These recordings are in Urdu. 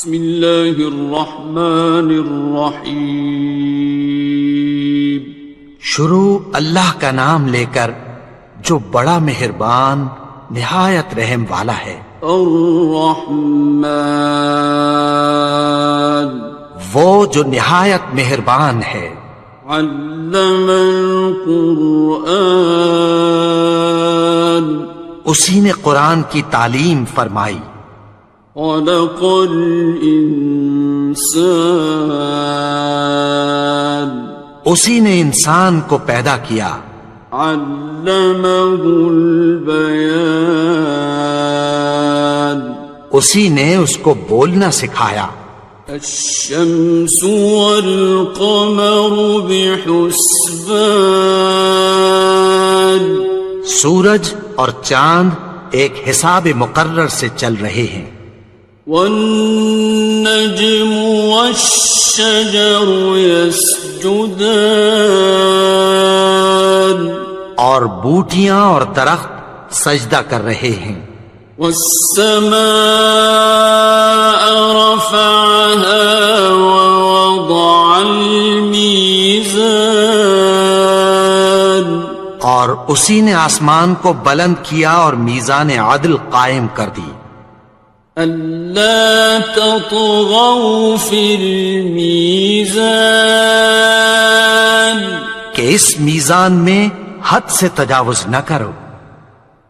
بسم اللہ الرحمن الرحیم. شروع اللہ کا نام لے کر جو بڑا مہربان نہایت رحم والا ہے. الرحمن وہ جو نہایت مہربان ہے. علم القرآن اسی نے قرآن کی تعلیم فرمائی. خلق الانسان اسی نے انسان کو پیدا کیا. علمہ البیان اسی نے اس کو بولنا سکھایا. الشمس والقمر بحسبان سورج اور چاند ایک حساب مقرر سے چل رہے ہیں. والنجم والشجر يسجدان اور بوٹیاں اور درخت سجدہ کر رہے ہیں. والسماء رفعها ووضع الميزان اور اسی نے آسمان کو بلند کیا اور میزان عدل قائم کر دی. ألا تطغوا في الميزان کہ اس میزان میں حد سے تجاوز نہ کرو.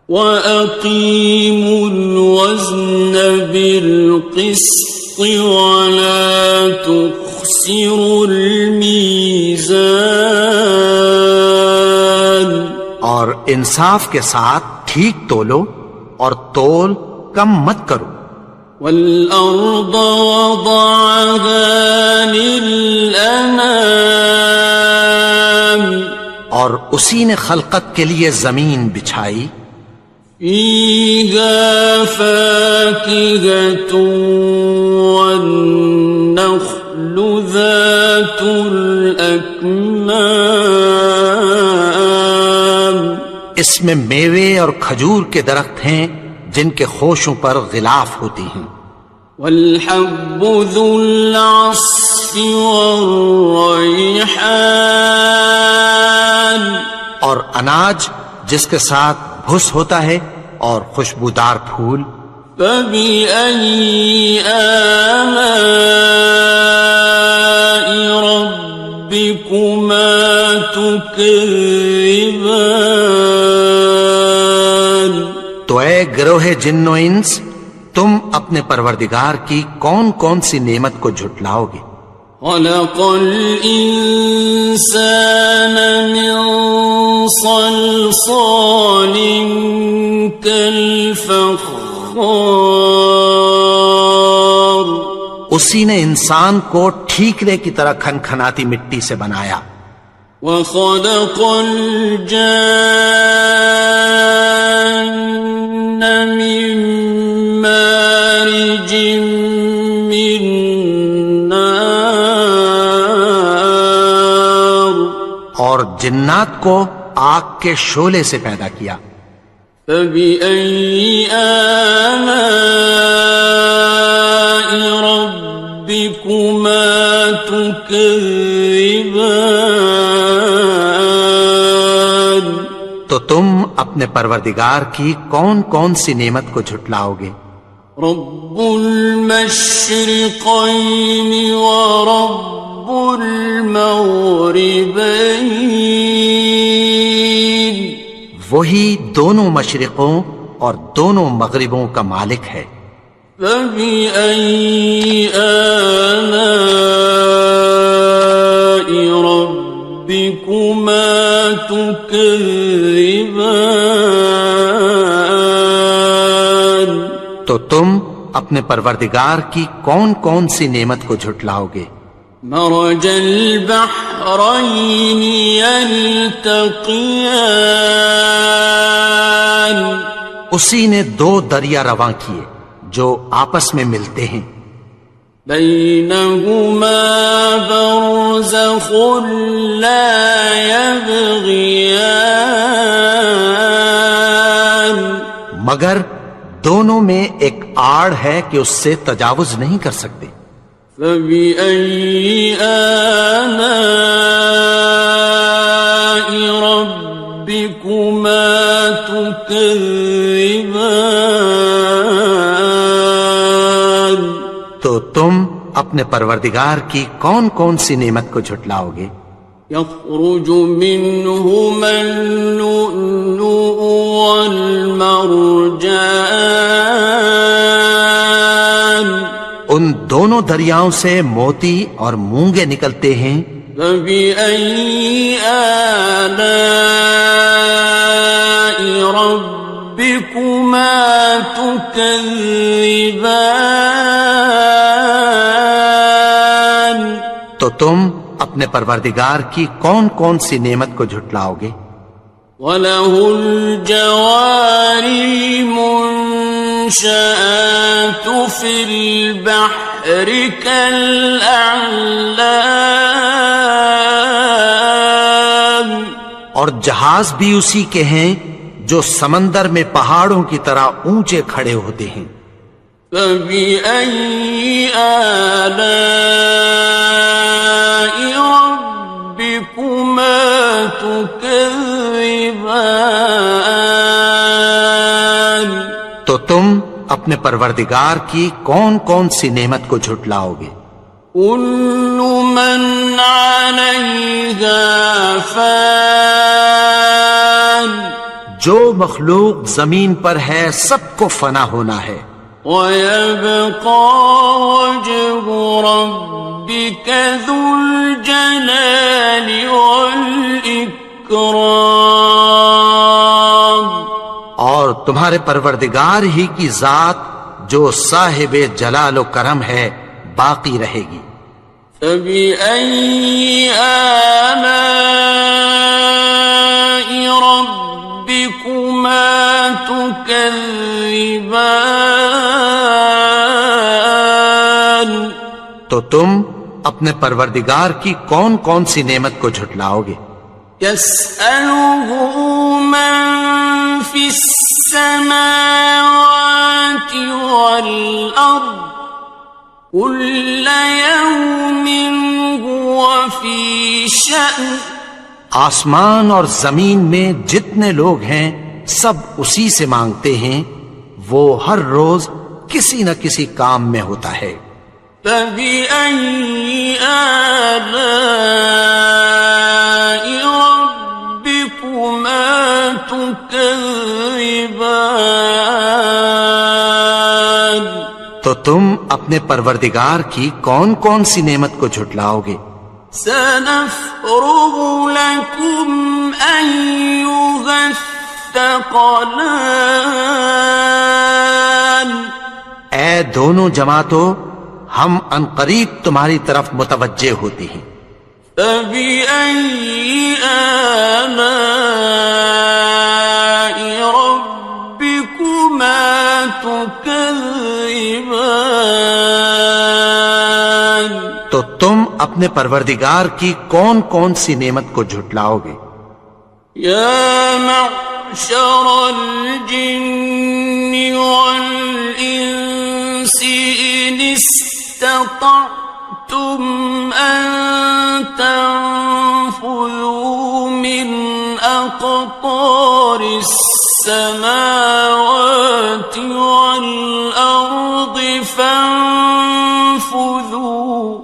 وَأَقِيمُوا الْوَزْنَ بِالْقِسْطِ وَلَا تُخْسِرُوا الْمِيزَانَ اور انصاف کے ساتھ ٹھیک تولو اور تول کم مت کرو. وَالْأَرْضَ وَضَعَهَا لِلْأَنَامِ اور اسی نے خلقت کے لیے زمین بچھائی. فِيهَا فَاكِهَةٌ وَالنَّخْلُ ذَاتُ الْأَكْمَامِ اس میں میوے اور کھجور کے درخت ہیں جن کے خوشوں پر غلاف ہوتی ہیں. وَالْحَبُّ ذُو الْعَصْفِ وَالرَّيْحَانِ اور اناج جس کے ساتھ بھس ہوتا ہے اور خوشبودار پھول. فَبِأَيِّ آلَاءِ رَبِّكُمَا تُكَذِّبَانِ تو اے گروہ جن و انس تم اپنے پروردگار کی کون کون سی نعمت کو جھٹلاؤ گے. خَلَقَ الْإِنسَانَ مِنْ صَلْصَالٍ كَالْفَخَّارِ اسی نے انسان کو ٹھیکرے کی طرح کھنکھناتی مٹی سے بنایا. وَخَلَقَ الْجَانَّ مِن مَّارِجٍ مِّن نَّارٍ اور جنات کو آگ کے شعلے سے پیدا کیا. فَبِأَيِّ آلَاءِ رَبِّكُمَا تُكَذِّبَانِ تو تم اپنے پروردگار کی کون کون سی نعمت کو جھٹلاؤ گے. رب المشرقین ورب المغربین وہی دونوں مشرقوں اور دونوں مغربوں کا مالک ہے. فَبِأَيِّ آلَاءِ رَبِّكُمَا تُكَذِّبَانِ تو تم اپنے پروردگار کی کون کون سی نعمت کو جھٹلاؤ گے. مرج البحرین یلتقیان اسی نے دو دریا رواں کیے جو آپس میں ملتے ہیں. بینہما برزخ لا یبغیان مگر دونوں میں ایک آڑ ہے کہ اس سے تجاوز نہیں کر سکتے. فبأي آلاء ربكما تكذبان. تو تم اپنے پروردگار کی کون کون سی نعمت کو جھٹلاؤ گے؟ يخرج منهما اللؤلؤ والمرجان. ان دونوں دریاؤں سے موتی اور مونگے نکلتے ہیں. فبأي آلاء ربكما تكذبان. تو تم اپنے پروردگار کی کون کون سی نعمت کو جھٹلاؤ گے؟ وَلَهُ الْجَوَارِ الْمُنشَآتُ فِي الْبَحْرِ كَالْأَعْلَامِ. اور جہاز بھی اسی کے ہیں جو سمندر میں پہاڑوں کی طرح اونچے کھڑے ہوتے ہیں. فَبِأَيِّ آلَاءِ رَبِّكُمَا تُكَذِّبَانِ. تو تم اپنے پروردگار کی کون کون سی نعمت کو جھٹلاؤ گے؟ كُلُّ مَنْ عَلَيْهَا فَانٍ. جو مخلوق زمین پر ہے سب کو فنا ہونا ہے. وَيَبْقَى وَجْهُ رَبِّكَ ذُو الْجَلَالِ وَالْإِكْرَامِ. اور تمہارے پروردگار ہی کی ذات جو صاحب جلال و کرم ہے باقی رہے گی. فَبِأَيِّ آلَاءِ رَبِّكُمَا تُكَذِّبَانِ. تو تم اپنے پروردگار کی کون کون سی نعمت کو جھٹلاؤ گے؟ يَسْأَلُهُ مَن فِي السَّمَاوَاتِ وَالْأَرْضِ كُلَّ يَوْمٍ هُوَ فِي شَأْنٍ. آسمان اور زمین میں جتنے لوگ ہیں سب اسی سے مانگتے ہیں، وہ ہر روز کسی نہ کسی کام میں ہوتا ہے. فَبِأَيِّ آلَاءِ رَبِّكُمَا تُكَذِّبَانِ. تو تم اپنے پروردگار کی کون کون سی نعمت کو جھٹلاؤ گے؟ سَنَفْرُغُ لَكُمْ أَيُّهَ الثَّقَلَانِ. اے دونوں جماعتوں، ہم عنقریب تمہاری طرف متوجہ ہوتے ہیں. فَبِأَيِّ آلَاءِ رَبِّكُمَا تُكَذِّبَانِ. تو تم اپنے پروردگار کی کون کون سی نعمت کو جھٹلاؤ گے؟ يَا مَعْشَرَ الْجِنِّ وَالْإِنسِ إِنِ اسْتَطَعْتُمْ أَن تَنفُذُوا مِنْ أَقْطَارِ السَّمَاوَاتِ وَالْأَرْضِ فَانفُذُوا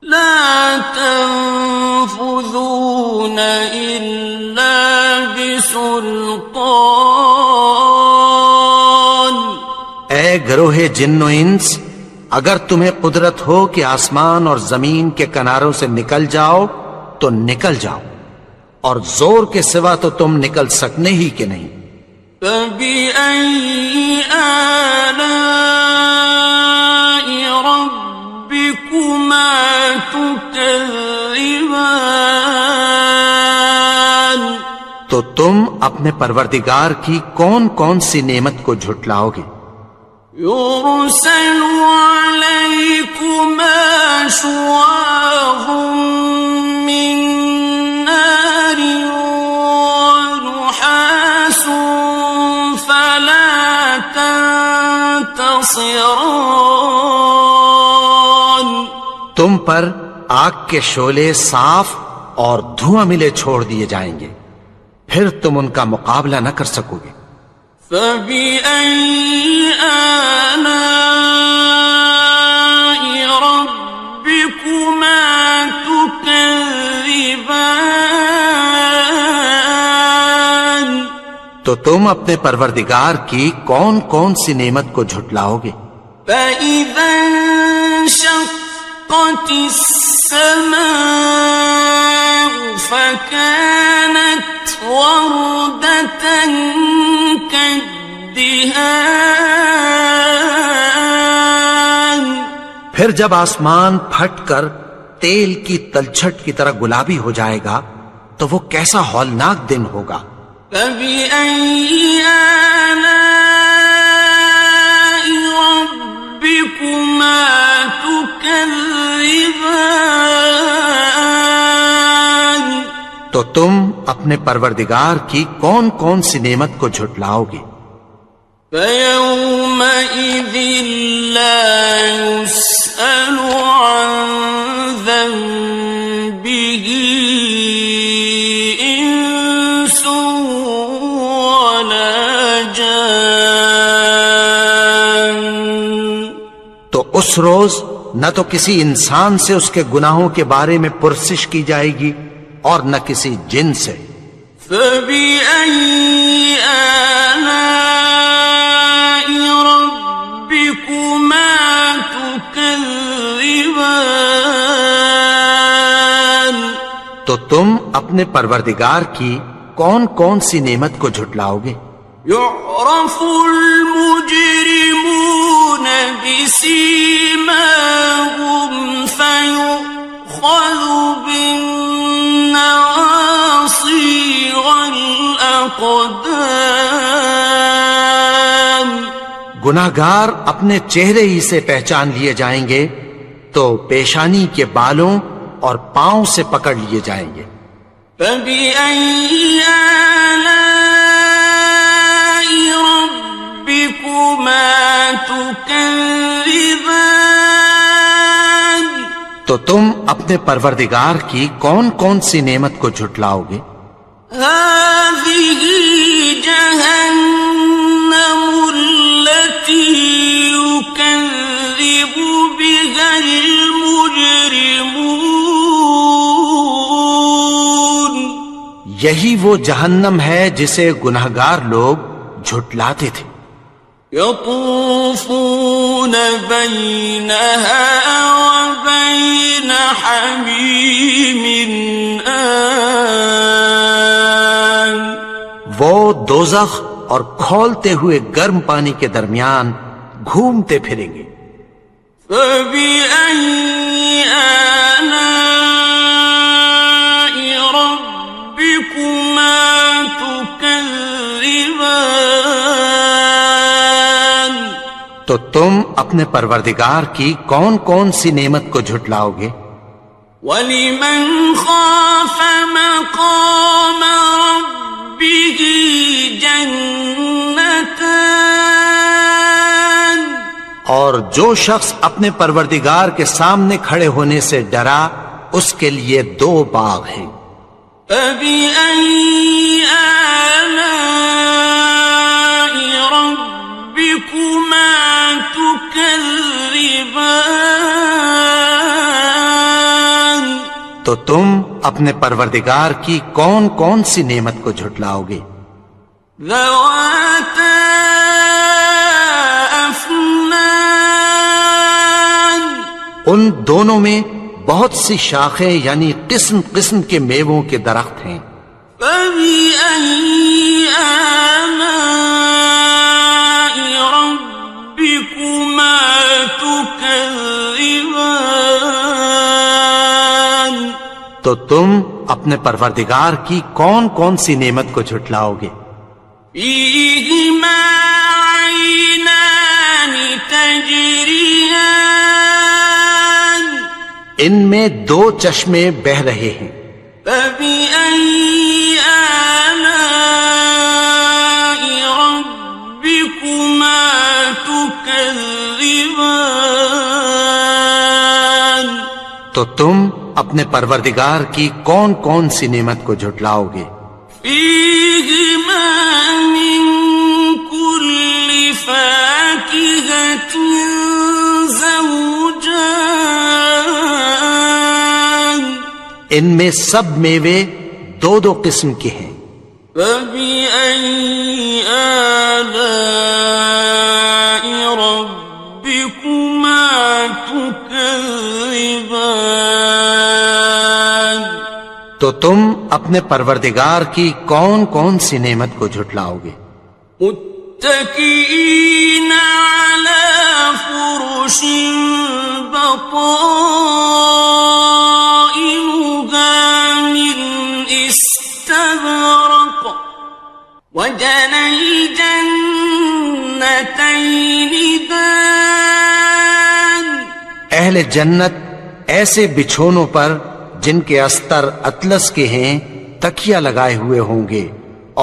لَا تَنفُذُونَ إِلَّا بِسُلْطَانٍ. اے گروہ جن و انس، اگر تمہیں قدرت ہو کہ آسمان اور زمین کے کناروں سے نکل جاؤ تو نکل جاؤ، اور زور کے سوا تو تم نکل سکنے ہی کہ نہیں. فَبِأَيِّ آلَاءِ رَبِّكُمَا تُكَذِّبَانِ. تو تم اپنے پروردگار کی کون کون سی نعمت کو جھٹلاؤ گے؟ يُرْسَلُ عَلَيْكُمَا شُوَاظٌ مِّن نَّارٍ وَنُحَاسٌ فَلَا تَنْتَصِرَانِ. تم پر آگ کے شعلے صاف اور دھواں ملے چھوڑ دیے جائیں گے، پھر تم ان کا مقابلہ نہ کر سکو گے۔ فَبِأَيِّ آلَاءِ رَبِّكُمَا تُكَذِّبَانِ؟ تو تم اپنے پروردگار کی کون کون سی نعمت کو جھٹلاؤ گے؟ فَإِذَا انشَقَّتِ السَّمَاءُ فَكَانَتْ وَرْدَةً كَالدِّهَانِ، پھر جب آسمان پھٹ کر تیل کی تلچھٹ کی طرح گلابی ہو جائے گا تو وہ کیسا ہولناک دن ہوگا۔ فَبِأَيِّ آلَاءِ رَبِّكُمَا تُكَذِّبَانِ؟ تو تم اپنے پروردگار کی کون کون سی نعمت کو جھٹلاؤ گے؟ فَيَوْمَئِذٍ لَا يُسْأَلُ عَنْ ذَنبِهِ إِنسٌ وَلَا جَانٌ۔ تو اس روز نہ تو کسی انسان سے اس کے گناہوں کے بارے میں پرسش کی جائے گی اور نہ کسی جن سے۔ فَبِأَيِّ آلَاءِ رَبِّكُمَا تُكَذِّبَانِ؟ تو تم اپنے پروردگار کی کون کون سی نعمت کو جھٹلاؤ گے؟ يُعْرَفُ الْمُجْرِمُونَ بِسِيمَاهُمْ فَيُؤْخَذُ بِالنَّوَاصِي وَالْأَقْدَامِ۔ گناہگار اپنے چہرے ہی سے پہچان لیے جائیں گے تو پیشانی کے بالوں اور پاؤں سے پکڑ لیے جائیں گے۔ فَبِأَيِّ آلَاءِ رَبِّكُمَا تُكَذِّبَانِ؟ تو تم اپنے پروردگار کی کون کون سی نعمت کو جھٹلاؤ گے؟ هَٰذِهِ جَهَنَّمُ الَّتِي يُكَذِّبُ بِهَا الْمُجْرِمُونَ۔ یہی وہ جہنم ہے جسے گناہگار لوگ جھٹلاتے تھے۔ يَطُوفُونَ بَيْنَهَا وَبَيْنَ حَمِيمٍ آنٍ۔ وہ دوزخ اور کھولتے ہوئے گرم پانی کے درمیان گھومتے پھریں گے۔ فَبِأَيِّ آلَاءِ رَبِّكُمَا تُكَذِّبَانِ؟ تو تم اپنے پروردگار کی کون کون سی نعمت کو جھٹلاؤ گے؟ وَلِمَنْ خَافَ مَقَامَ رَبِّهِ جَنَّتَانِ؟ اور جو شخص اپنے پروردگار کے سامنے کھڑے ہونے سے ڈرا اس کے لیے 2 باغ ہیں۔ فَبِأَيِّ آلَاءِ رَبِّكُمَا تُكَذِّبَانِ؟ تو تم اپنے پروردگار کی کون کون سی نعمت کو جھٹلاؤ گے؟ ذَوَاتَا أَفْنَانٍ؟ ان دونوں میں بہت سی شاخیں یعنی قسم قسم کے میووں کے درخت ہیں۔ فَبِأَيِّ آلَاءِ رَبِّكُمَا تُكَذِّبَانِ؟ تو تم اپنے پروردگار کی کون کون سی نعمت کو جھٹلاؤ گے؟ فِيهِمَا عَيْنَانِ تَجْرِيَانِ؟ ان میں 2 چشمے بہ رہے ہیں۔ فَبِأَيِّ آلَاءِ رَبِّكُمَا تُكَذِّبَانِ؟ تو تم اپنے پروردگار کی کون کون سی نعمت کو جھٹلاؤ گے؟ فیہما من کل فاکہۃ زوجان، ان میں سب میوے دو دو قسم کے ہیں۔ فبأي آلاء ربكما تكذبان، تو تم اپنے پروردگار کی کون کون سی نعمت کو جھٹلاؤ گے؟ متكئين على فرش بطائنها من استبرق، وجنى الجنتين دان، اہل جنت ایسے بچھونوں پر جن کے استر اطلس کے ہیں تکیہ لگائے ہوئے ہوں گے،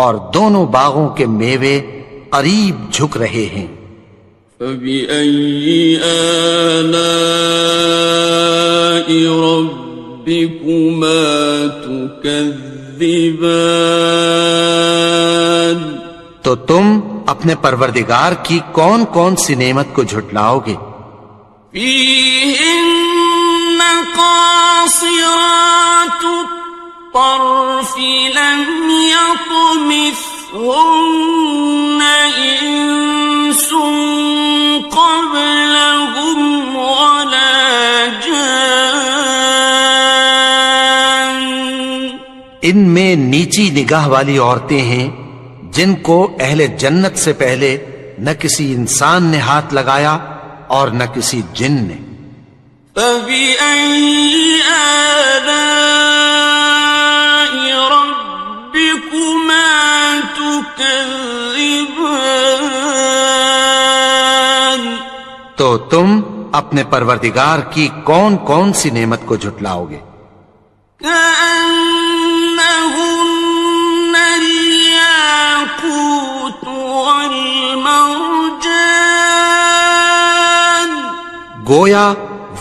اور دونوں باغوں کے میوے قریب جھک رہے ہیں۔ فبأي آلاء ربكما تكذبان، تو تم اپنے پروردگار کی کون کون سی نعمت کو جھٹلاؤ گے؟ فيهن قاصرات الطرف لم يطمثهن إنس قبلهم ولا جان، ان میں نیچی نگاہ والی عورتیں ہیں جن کو اہل جنت سے پہلے نہ کسی انسان نے ہاتھ لگایا اور نہ کسی جن نے۔ فبأي آلاء ربكما تكذبان، تو تم اپنے پروردگار کی کون کون سی نعمت کو جھٹلاؤ گے؟ كأنهن الياقوت والمرجان، گویا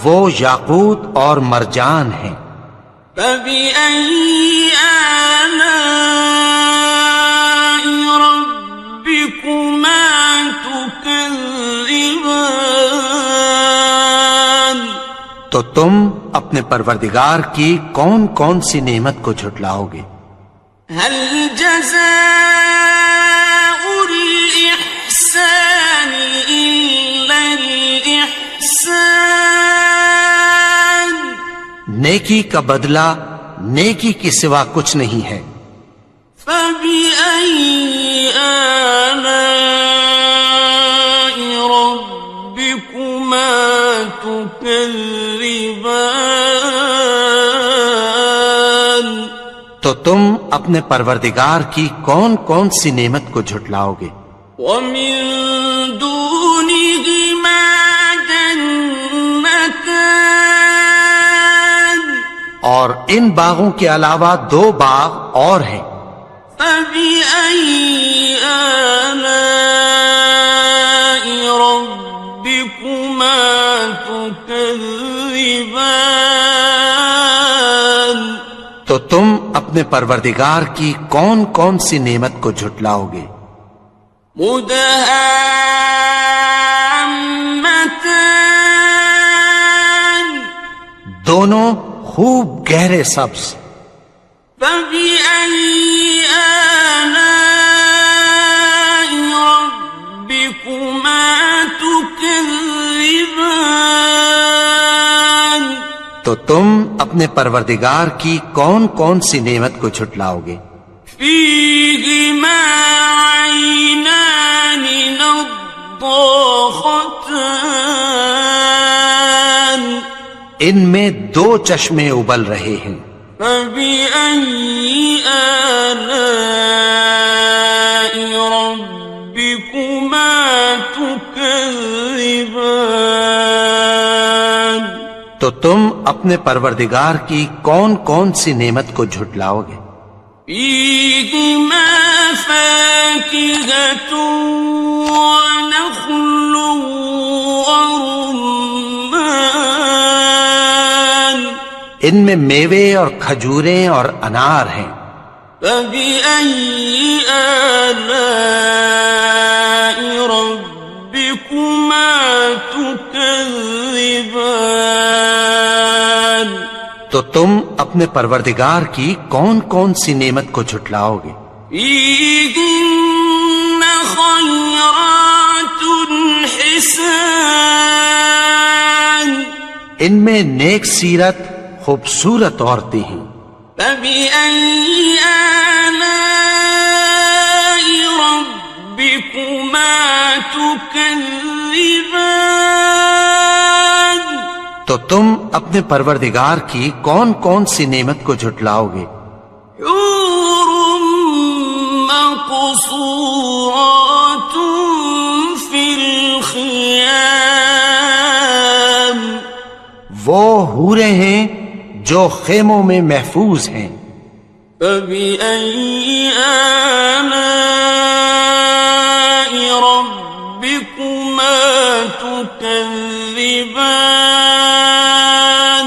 وہ یاقوت اور مرجان ہیں۔ فبأي آلاء ربكما تكذبان، تو تم اپنے پروردگار کی کون کون سی نعمت کو جھٹلاؤ گے؟ هل جزاء الإحسان إلا الإحسان، نیکی کا بدلہ نیکی کے سوا کچھ نہیں ہے۔ فبأي آلاء ربكما تكذبان، تو تم اپنے پروردگار کی کون کون سی نعمت کو جھٹلاؤ گے؟ ومن دونهما جنتان، اور ان باغوں کے علاوہ دو باغ اور ہیں۔ فبأي آلاء ربكما تكذبان، تو تم اپنے پروردگار کی کون کون سی نعمت کو جھٹلاؤ گے؟ مدهامتان، دونوں خوب گہرے سبز۔ فبأي آلاء ربكما تكذبان، تو تم اپنے پروردگار کی کون کون سی نعمت کو جھٹلاؤ گے؟ فيهما عينان نضاختان، ان میں دو چشمے ابل رہے ہیں۔ فبأي آلاء ربكما تكذبان، تو تم اپنے پروردگار کی کون کون سی نعمت کو جھٹلاؤ گے؟ فيهما فاكهة ونخل ورمان، ان میں میوے اور کھجوریں اور انار ہیں. فبأي آلاء ربكما تكذبان. تو تم اپنے پروردگار کی کون کون سی نعمت کو جھٹلاؤ گے؟ فيهن خيرات حسان. ان میں نیک سیرت خوبصورت عورتیں ہیں. فبأي آلاء ربكما تكذبان. تو تم اپنے پروردگار کی کون کون سی نعمت کو جھٹلاؤ گے؟ حور مقصورات في الخيام. وہ حوریں ہیں جو خیموں میں محفوظ ہیں. فبأي آلاء ربكما تكذبان.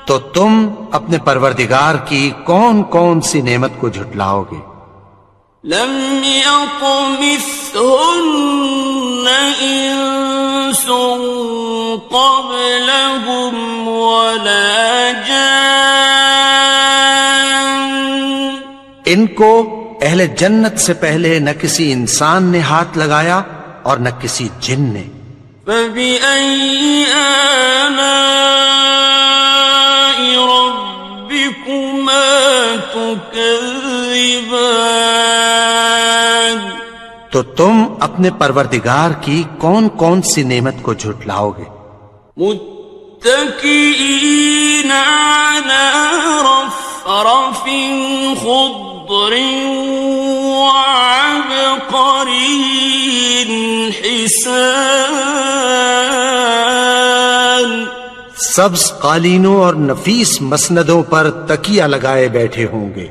تو تم اپنے پروردگار کی کون کون سی نعمت کو جھٹلاؤ گے؟ لم يطمثهن إنس قبلهم ولا جان. ان کو اہل جنت سے پہلے نہ کسی انسان نے ہاتھ لگایا اور نہ کسی جن نے. فبأي آلاء ربكما تكذبان. تو تم اپنے پروردگار کی کون کون سی نعمت کو جھٹلاؤ گے؟ متكئين على رفرف خضر وعبقري حسان. سبز قالینوں اور نفیس مسندوں پر تکیہ لگائے بیٹھے ہوں گے.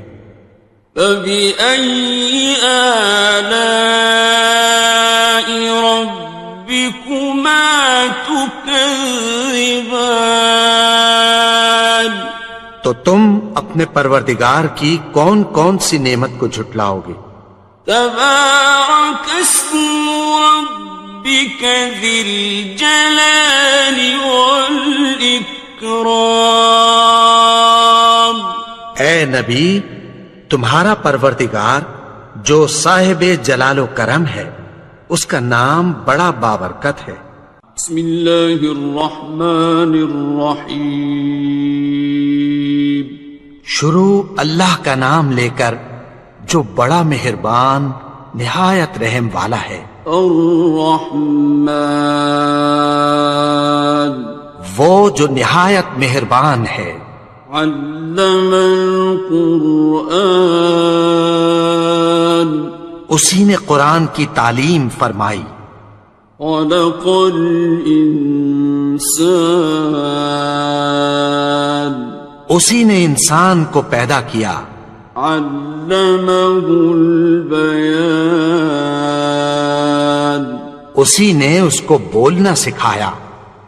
فبأي آلاء ربكما تكذبان. تو تم اپنے پروردگار کی کون کون سی نعمت کو جھٹلاؤ گے؟ تبارك اسم ربك ذي الجلال والإكرام. اے نبی، تمہارا پروردگار جو صاحب جلال و کرم ہے، اس کا نام بڑا بابرکت ہے. بسم اللہ الرحمن الرحیم. شروع اللہ کا نام لے کر جو بڑا مہربان نہایت رحم والا ہے. الرحمن وہ جو نہایت مہربان ہے. علم القرآن اسی نے قرآن کی تعلیم فرمائی. خلق الانسان اسی نے انسان کو پیدا کیا. علمه البیان اسی نے اس کو بولنا سکھایا.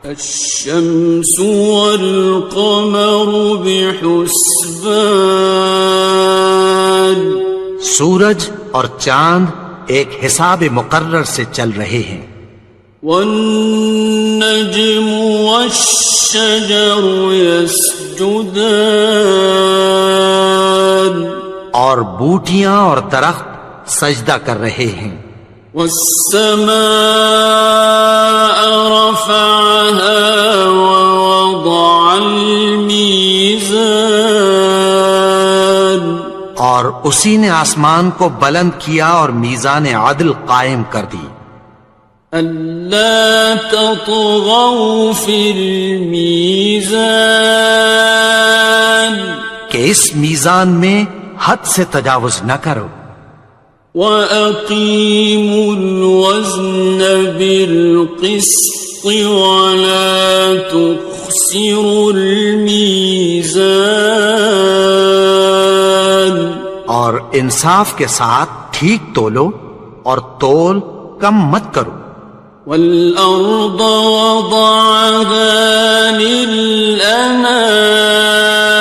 الشمس والقمر بحسبان سورج اور چاند ایک حساب مقرر سے چل رہے ہیں. والنجم والشجر يسجدان اور بوٹیاں اور درخت سجدہ کر رہے ہیں. والسماء رفعها ووضع الميزان اور اسی نے آسمان کو بلند کیا اور میزان عدل قائم کر دی. ألا تطغوا في الميزان کہ اس میزان میں حد سے تجاوز نہ کرو. وَأَقِيمُوا الْوَزْنَ بِالْقِسْطِ وَلَا تُخْسِرُوا الْمِيزَانَ اور انصاف کے ساتھ ٹھیک تولو اور تول کم مت کرو. وَالْأَرْضَ وَضَعَهَا لِلْأَنَامِ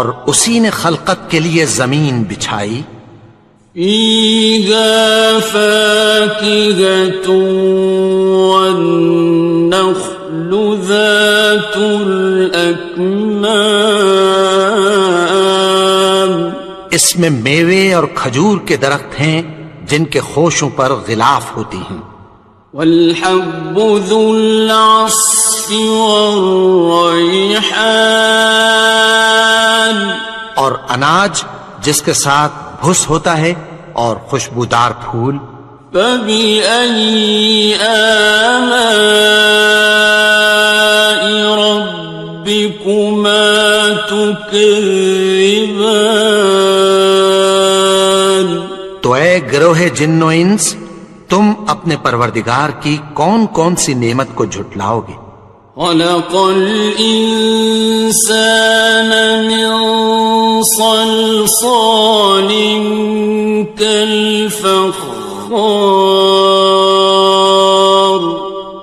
اور اسی نے خلقت کے لیے زمین بچھائی فيها فاكهة والنخل ذات الأكمام اس میں میوے اور کھجور کے درخت ہیں جن کے خوشوں پر غلاف ہوتی ہیں والحب ذو العصف والریحان اور اناج جس کے ساتھ بھس ہوتا ہے اور خوشبودار پھول فبأي آلاء ربكما تكذبان تو اے گروہ جن و انس تم اپنے پروردگار کی کون کون سی نعمت کو جھٹلاؤ گے خلق الإنسان من صلصال كالفخار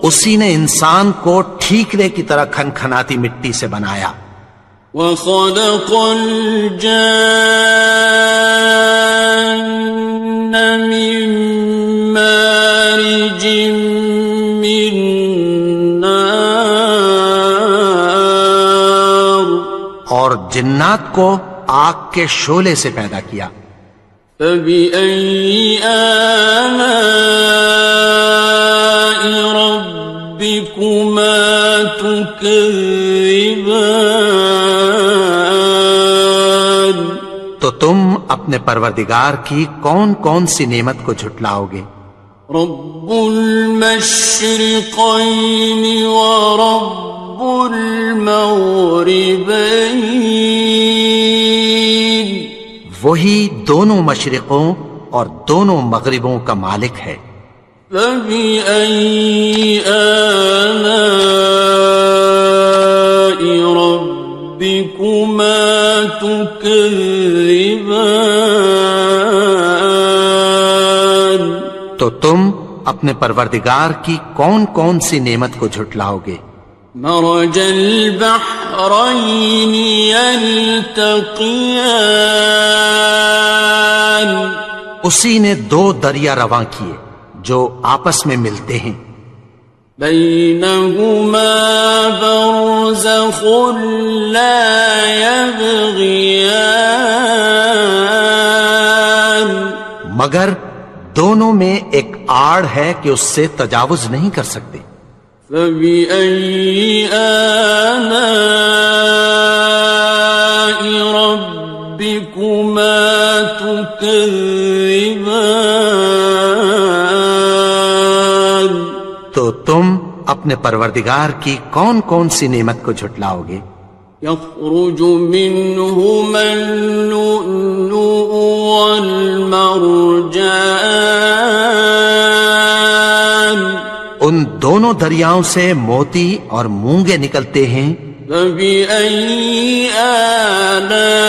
اسی نے انسان کو ٹھیکرے کی طرح کھنکھناتی مٹی سے بنایا وخلق الجان من مارج من نار اور جنات کو آگ کے شعلے سے پیدا کیا فبأي آلاء ربكما تكذبان تو تم اپنے پروردگار کی کون کون سی نعمت کو جھٹلاؤ گے رب المشرقين ورب المغربين وہی دونوں مشرقوں اور دونوں مغربوں کا مالک ہے فبأي آلاء ربكما تكذبان تو تم اپنے پروردگار کی کون کون سی نعمت کو جھٹلاؤ گے مرج البحرين يلتقيان اسی نے دو دریا رواں کیے جو آپس میں ملتے ہیں بينهما برزخ لا يبغيان مگر دونوں میں ایک آڑ ہے کہ اس سے تجاوز نہیں کر سکتے فبأي آلاء ربكما تكذبان تو تم اپنے پروردگار کی کون کون سی نعمت کو جھٹلاؤ گے يخرج منهما اللؤلؤ والمرجان ان دونوں دریاؤں سے موتی اور مونگے نکلتے ہیں فبأي آلاء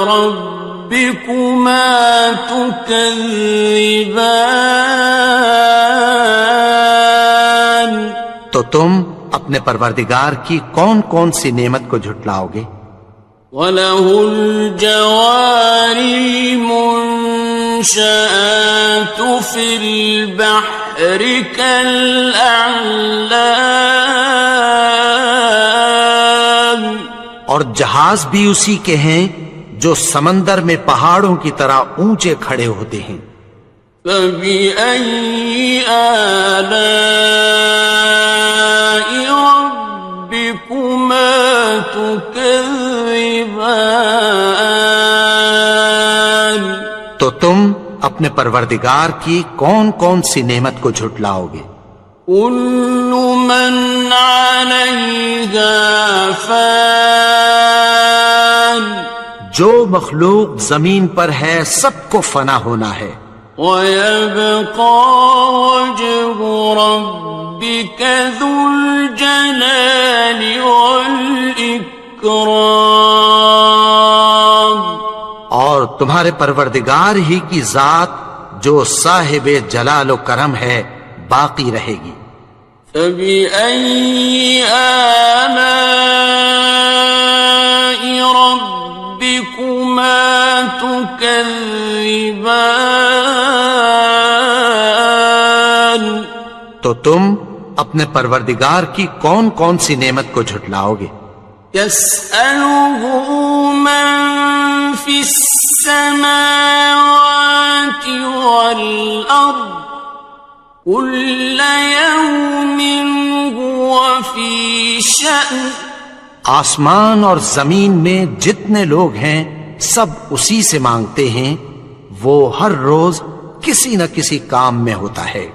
ربكما تكذبان تو تم اپنے پروردگار کی کون کون سی نعمت کو جھٹلاؤ گے وَلَهُ الْجَوَارِ الْمُنشَآتُ فِي الْبَحْرِ كَالْأَعْلَامِ اور جہاز بھی اسی کے ہیں جو سمندر میں پہاڑوں کی طرح اونچے کھڑے ہوتے ہیں فَبِأَيِّ آلَاءِ رَبِّكُمَا تُكَذِّبَانِ تو تم اپنے پروردگار کی کون کون سی نعمت کو جھٹلاؤ گے كُلُّ مَنْ عَلَيْهَا فَانٍ جو مخلوق زمین پر ہے سب کو فنا ہونا ہے وَيَبْقَى وَجْهُ رَبِّكَ ذُو الْجَلَالِ وَالْإِكْرَامِ اور تمہارے پروردگار ہی کی ذات جو صاحب جلال و کرم ہے باقی رہے گی فَبِأَيِّ آلَاءِ تكذبان تو تم اپنے پروردگار کی کون کون سی نعمت کو جھٹلاؤ گے؟ يسأله من في السماوات والأرض كل يوم هو في شأن آسمان اور زمین میں جتنے لوگ ہیں سب اسی سے مانگتے ہیں، وہ ہر روز کسی نہ کسی کام میں ہوتا ہے۔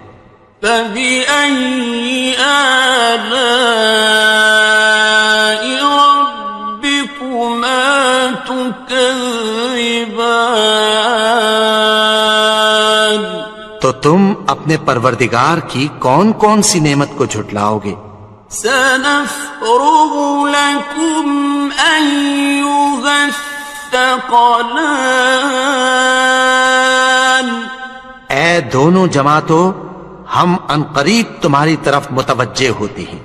فبأي آلاء ربكما تكذبان تو تم اپنے پروردگار کی کون کون سی نعمت کو جھٹلاؤ گے؟ سنفرغ لكم أيها الثقلان اے دونوں جماعتوں، ہم عنقریب تمہاری طرف متوجہ ہوتے ہیں۔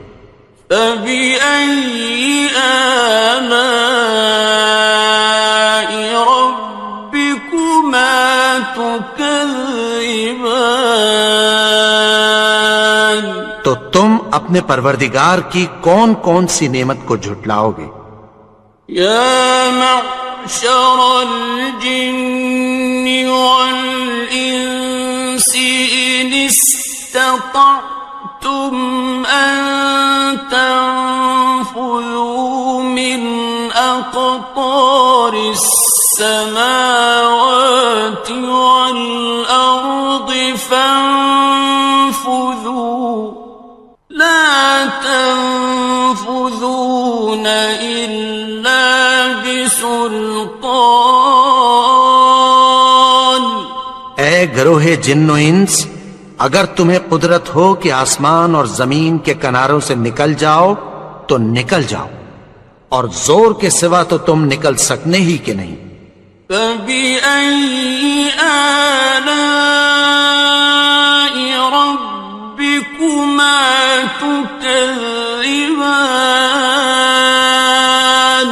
فبأي آلاء ربكما تكذبان تو تم اپنے پروردگار کی کون کون سی نعمت کو جھٹلاؤ گے؟ يا معشر الجن والإنس إن استطعتم أن تنفذوا من أقطار السماوات والأرض فانفذوا لا تنفذون إلا بسلطان اے گروہ جن و انس، اگر تمہیں قدرت ہو کہ آسمان اور زمین کے کناروں سے نکل جاؤ تو نکل جاؤ، اور زور کے سوا تو تم نکل سکنے ہی کہ نہیں۔ فبأي آلاء ربكما تكذبان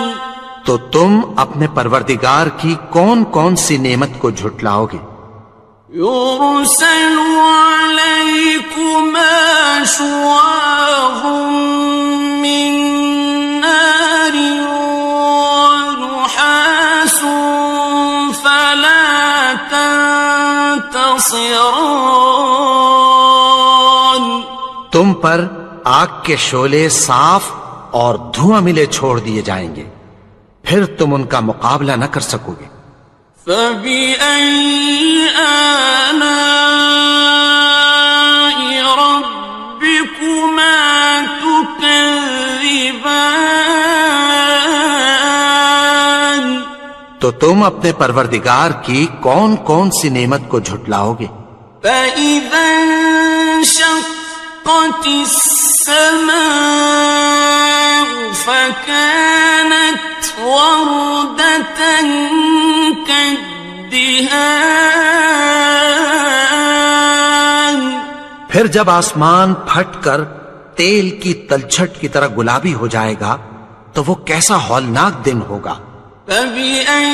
تو تم اپنے پروردگار کی کون کون سی نعمت کو جھٹلاؤ گے؟ يرسل عليكما شواظ من نار ونحاس فلا تنتصران تم پر آگ کے شعلے صاف اور دھواں ملے چھوڑ دیے جائیں گے، پھر تم ان کا مقابلہ نہ کر سکو گے۔ فبأي آلاء ربكما تكذبان تو تم اپنے پروردگار کی کون کون سی نعمت کو جھٹلاؤ گے؟ فإذا انشقت السماء فكانت وردة كالدهان پھر جب آسمان پھٹ کر تیل کی تلچھٹ کی طرح گلابی ہو جائے گا تو وہ کیسا ہولناک دن ہوگا۔ فبأي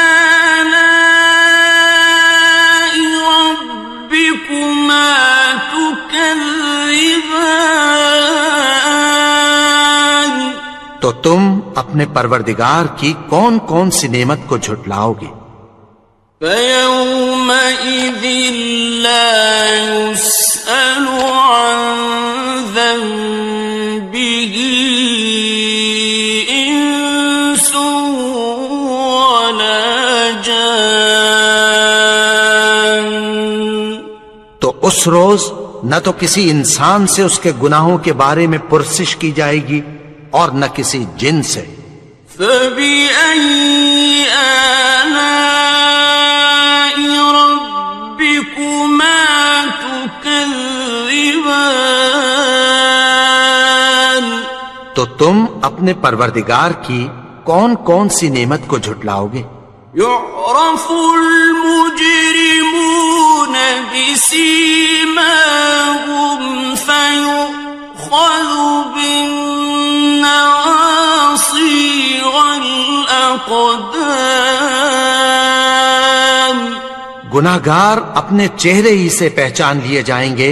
آلاء ربكما تكذبان تو تم اپنے پروردگار کی کون کون سی نعمت کو جھٹلاؤ گے؟ فيومئذ لا يسأل عن ذنبه إنس ولا جان تو اس روز نہ تو کسی انسان سے اس کے گناہوں کے بارے میں پرسش کی جائے گی اور نہ کسی جن سے۔ فبأي آلاء ربكما تكذبان تو تم اپنے پروردگار کی کون کون سی نعمت کو جھٹلاؤ گے؟ يعرف المجرمون بسيماهم فيؤخذ بالنواصي والأقدام گناہگار اپنے چہرے ہی سے پہچان لیے جائیں گے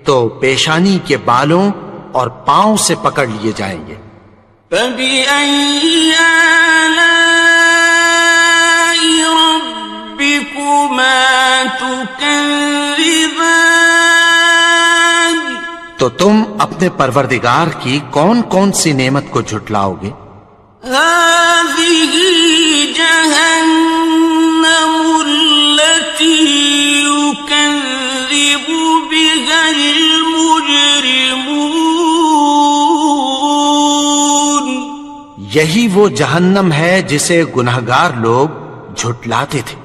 تو پیشانی کے بالوں اور پاؤں سے پکڑ لیے جائیں گے. فَبِأَيِّ آلَاءِ رَبِّكُمَا تُكَذِّبَانِ تو تم اپنے پروردگار کی کون کون سی نعمت کو جھٹلاؤ گے؟ هَٰذِهِ جَهَنَّمُ الَّتِي يُكَذِّبُ بِهَا الْمُجْرِمُونَ یہی وہ جہنم ہے جسے گناہگار لوگ جھٹلاتے تھے.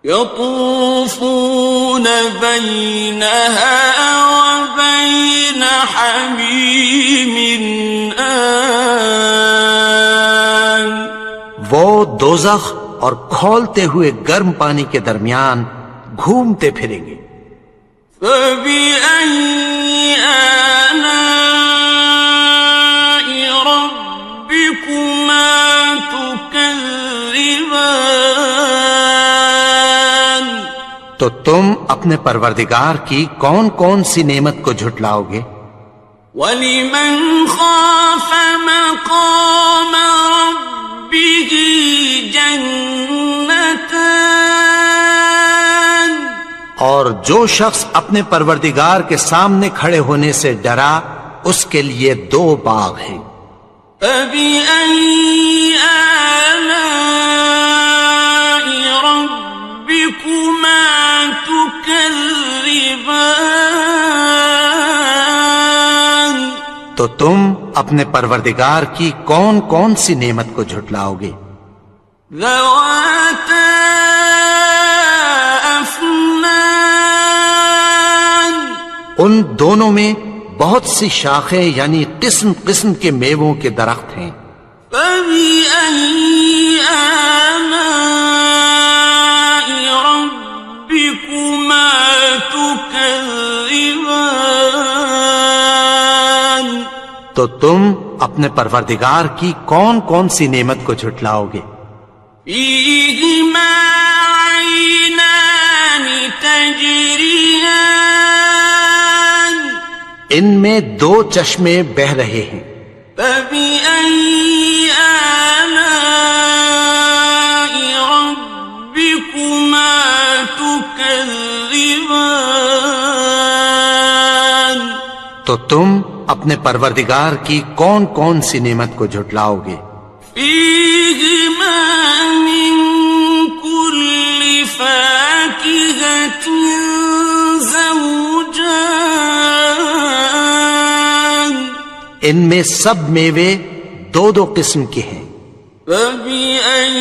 يطوفون بينها وبين حميم آن وہ دوزخ اور کھولتے ہوئے گرم پانی کے درمیان گھومتے پھریں گے. فبأي آلاء ربكما تكذبان تو تم اپنے پروردگار کی کون کون سی نعمت کو جھٹلاؤ گے؟ وَلِمَنْ خَافَ مَقَامَ رَبِّهِ جَنَّتَانِ اور جو شخص اپنے پروردگار کے سامنے کھڑے ہونے سے ڈرا اس کے لیے 2 باغ ہیں. فَبِأَيِّ آلَاءِ رَبِّكُمَا تُكَذِّبَانِ تو تم اپنے پروردگار کی کون کون سی نعمت کو جھٹلاؤ گے؟ ذَوَاتَا أَفْنَانٍ ان دونوں میں بہت سی شاخیں یعنی قسم قسم کے میووں کے درخت ہیں. فَبِأَيِّ آلَاءِ رَبِّكُمَا تُكَذِّبَانِ تو تم اپنے پروردگار کی کون کون سی نعمت کو جھٹلاؤ گے؟ فِيهِمَا عَيْنَانِ تَجْرِيَانِ ان میں 2 چشمے بہ رہے ہیں. فَبِأَيِّ آلَاءِ رَبِّكُمَا تُكَذِّبَانِ تو تم اپنے پروردگار کی کون کون سی نعمت کو جھٹلاؤ گے؟ فِيهِمَا مِن كُلِّ فَاكِهَةٍ زَوْجَانِ ان میں سب میوے 2 قسم کے ہیں. فَبِأَيِّ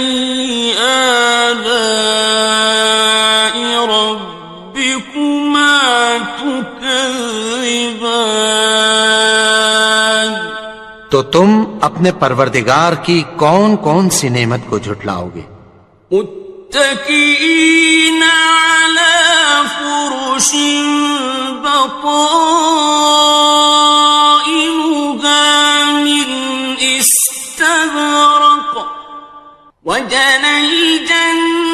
آلَاءِ رَبِّكُمَا تُكَذِّبَانِ تو تم اپنے پروردگار کی کون کون سی نعمت کو جھٹلاؤ گے؟ متكئين على فرش بطائنها من استبرق وجنى الجنتين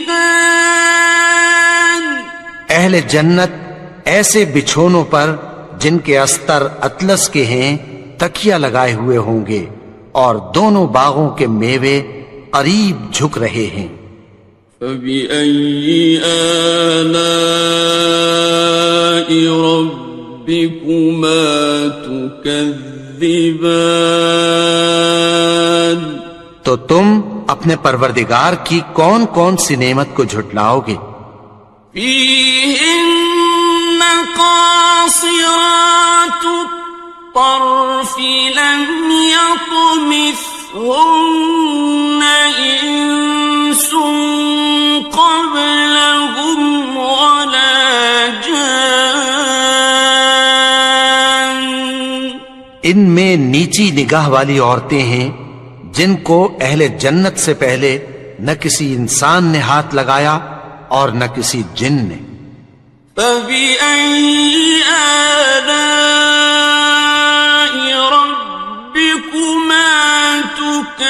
دان اہل جنت ایسے بچھونوں پر جن کے استر اطلس کے ہیں تکیہ لگائے ہوئے ہوں گے اور دونوں باغوں کے میوے قریب جھک رہے ہیں. فَبِأَيِّ آلَاءِ رَبِّكُمَا تُكَذِّبَانِ تو تم اپنے پروردگار کی کون کون سی نعمت کو جھٹلاؤ گے؟ فِيهِنَّ قَاصِرَاتُ الطَّرْفِ لَمْ يَطْمِثْهُنَّ إِنسٌ قَبْلَهُمْ وَلَا جَانٌّ ان میں نیچی نگاہ والی عورتیں ہیں جن کو اہل جنت سے پہلے نہ کسی انسان نے ہاتھ لگایا اور نہ کسی جن نے. فَبِأَيِّ آلَاءِ رَبِّكُمَا تُكَذِّبَانِ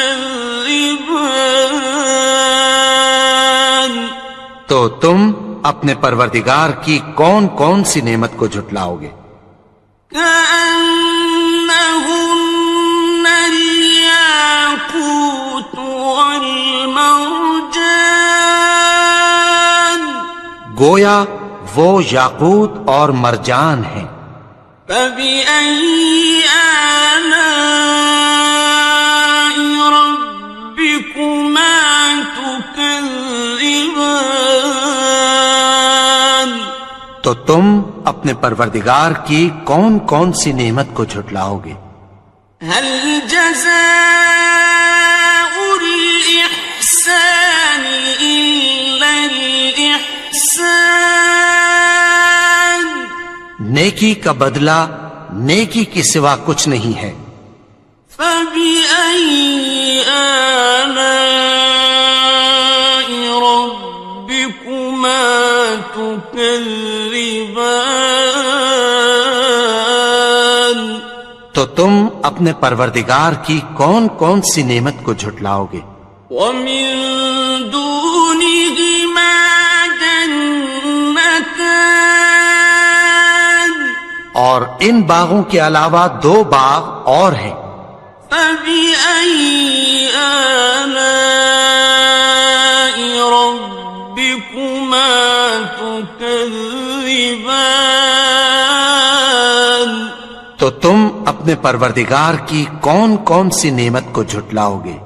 تو تم اپنے پروردگار کی کون کون سی نعمت کو جھٹلاؤ گے؟ كأنهن الياقوت والمرجان گویا وہ یاقوت اور مرجان ہیں۔ فبأي آلاء ربكما تكذبان تو تم اپنے پروردگار کی کون کون سی نعمت کو جھٹلاؤ گے؟ هل جزاء الإحسان إلا الإحسان نیکی کا بدلہ نیکی کے سوا کچھ نہیں ہے۔ فبأي آلاء ربكما تكذبان تو تم اپنے پروردگار کی کون کون سی نعمت کو جھٹلاؤ گے؟ ومن دونهما جنتان اور ان باغوں کے علاوہ دو باغ اور ہیں۔ فبأي آلاء ربكما تكذبان تو تم اپنے پروردگار کی کون کون سی نعمت کو جھٹلاؤ گے؟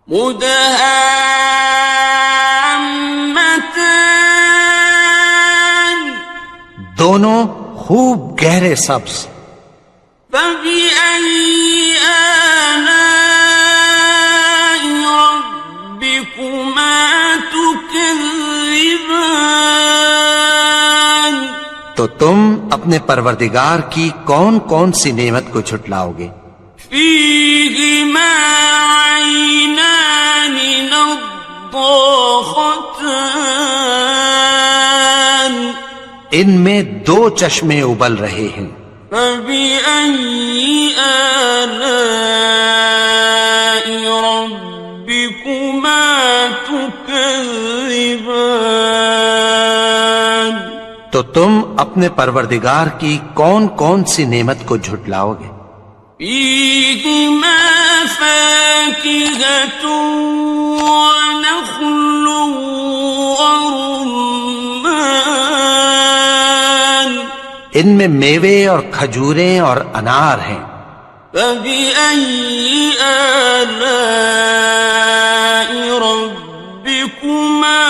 مدهامتان دونوں خوب گہرے سبز۔ فبأي آلاء ربكما تكذبان تو تم اپنے پروردگار کی کون کون سی نعمت کو جھٹلاؤ گے؟ فيهما عينان نضاختان ان میں دو چشمے ابل رہے ہیں۔ فبأي آلاء ربكما تكذبان تو تم اپنے پروردگار کی کون کون سی نعمت کو جھٹلاؤ گے؟ فيهما فاكهة ونخل ورمان ان میں میوے اور کھجوریں اور انار ہیں۔ فبأي آلاء ربكما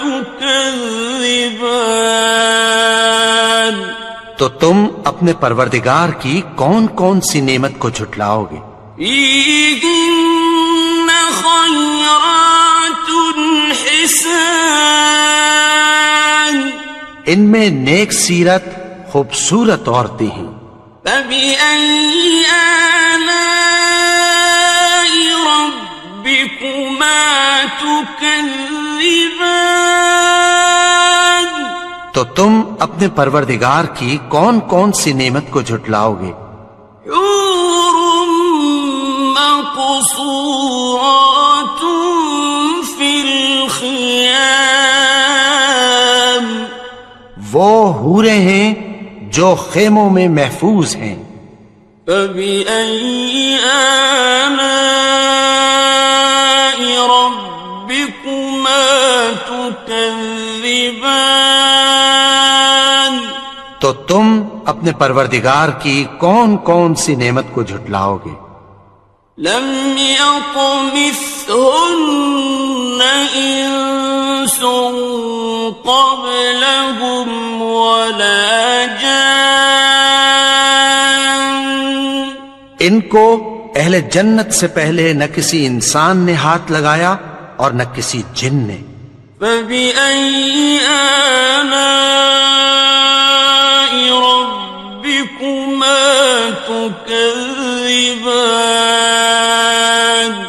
تكذبان تو تم اپنے پروردگار کی کون کون سی نعمت کو جھٹلاؤ گے؟ فيهن خيرات حسان ان میں نیک سیرت خوبصورت عورتیں ہیں۔ فبأي آلاء ربكما تكذبان تو تم اپنے پروردگار کی کون کون سی نعمت کو جھٹلاؤ گے؟ حور مقصورات في الخيام وہ حوریں ہیں جو خیموں میں محفوظ ہیں۔ فبأي آلاء ربكما تكذبان تو تم اپنے پروردگار کی کون کون سی نعمت کو جھٹلاؤ گے؟ لم يطمثهن إنس قبلهم ولا جان ان کو اہل جنت سے پہلے نہ کسی انسان نے ہاتھ لگایا اور نہ کسی جن نے۔ فبأي آلاء ربكما تكذبان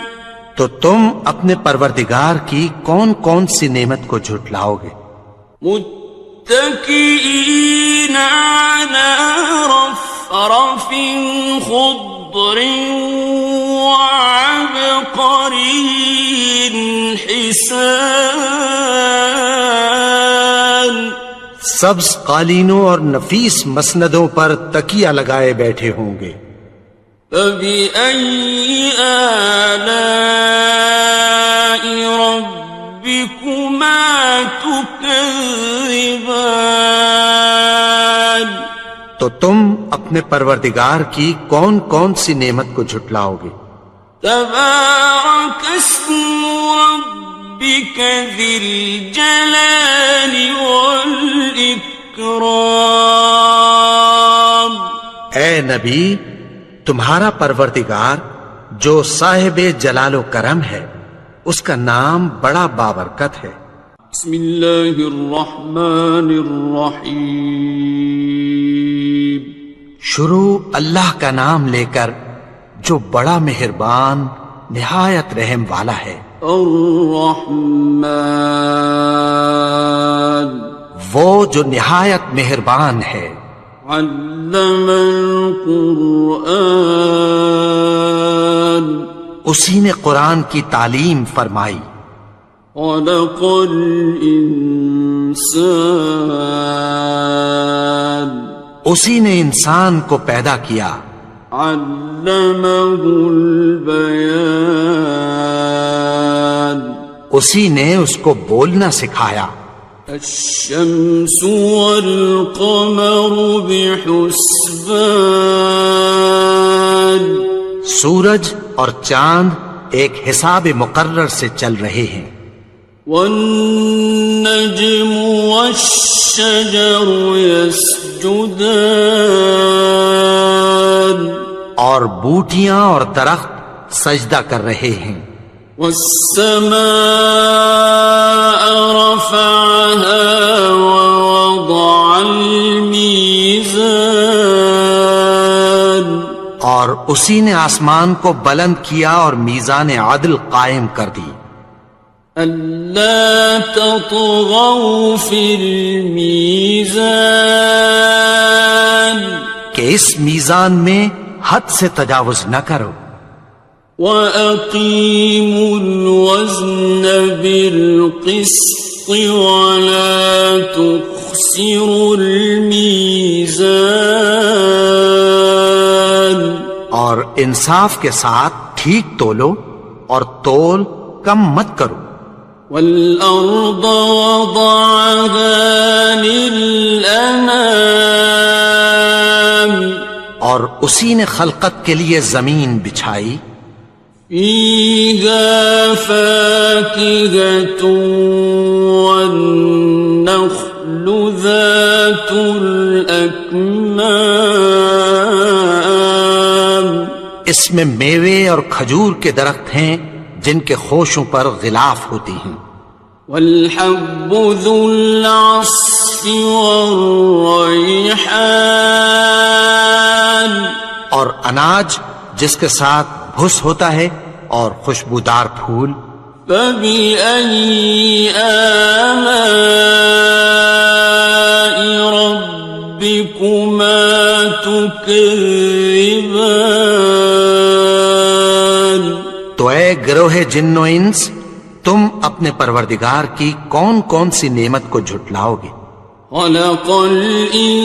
تو تم اپنے پروردگار کی کون کون سی نعمت کو جھٹلاؤ گے؟ متكئين على رفرف خضر وعبقري حسان سبز قالینوں اور نفیس مسندوں پر تکیہ لگائے بیٹھے ہوں گے. فَبِأَيِّ آلَاءِ رَبِّكُمَا تُكَذِّبَانِ. تو تم اپنے پروردگار کی کون کون سی نعمت کو جھٹلاؤ گے؟ تبارك اسم ربك ذي الجلال والإكرام. اے نبی، تمہارا پروردگار جو صاحب جلال و کرم ہے، اس کا نام بڑا بابرکت ہے. بسم اللہ الرحمن الرحیم. شروع اللہ کا نام لے کر جو بڑا مہربان نہایت رحم والا ہے. الرحمن، وہ جو نہایت مہربان ہے. علم القرآن، اسی نے قرآن کی تعلیم فرمائی. خلق الانسان، اسی نے انسان کو پیدا کیا. علمہ البیان، اسی نے اس کو بولنا سکھایا. الشمس والقمر بحسبان، سورج اور چاند ایک حساب مقرر سے چل رہے ہیں. والنجم والشجر يسجدان، اور بوٹیاں اور درخت سجدہ کر رہے ہیں. والسماء رفعها ووضع الميزان، اور اسی نے آسمان کو بلند کیا اور میزان عدل قائم کر دی. ألا تطغوا في الميزان، کہ اس میزان میں حد سے تجاوز نہ کرو. وَأَقِيمُوا الْوَزْنَ بِالْقِسْطِ وَلَا تُخْسِرُوا الْمِيزَانَ، اور انصاف کے ساتھ ٹھیک تولو اور تول کم مت کرو. وَالْأَرْضَ وَضَعَهَا لِلْأَنَامِ، اور اسی نے خلقت کے لیے زمین بچھائی. فِيهَا فَاكِهَةٌ وَالنَّخْلُ ذَاتُ الْأَكْمَامِ، اس میں میوے اور کھجور کے درخت ہیں جن کے خوشوں پر غلاف ہوتی ہیں. وَالْحَبُّ ذُو الْعَصْفِ وَالرَّيْحَانِ، اور اناج جس کے ساتھ بھس ہوتا ہے اور خوشبودار پھول. فَبِأَيِّ آلَاءِ رَبِّكُمَا تُكَذِّبَانِ. تو اے گروہ جن و انس، تم اپنے پروردگار کی کون کون سی نعمت کو جھٹلاؤ گے؟ خلق الإنسان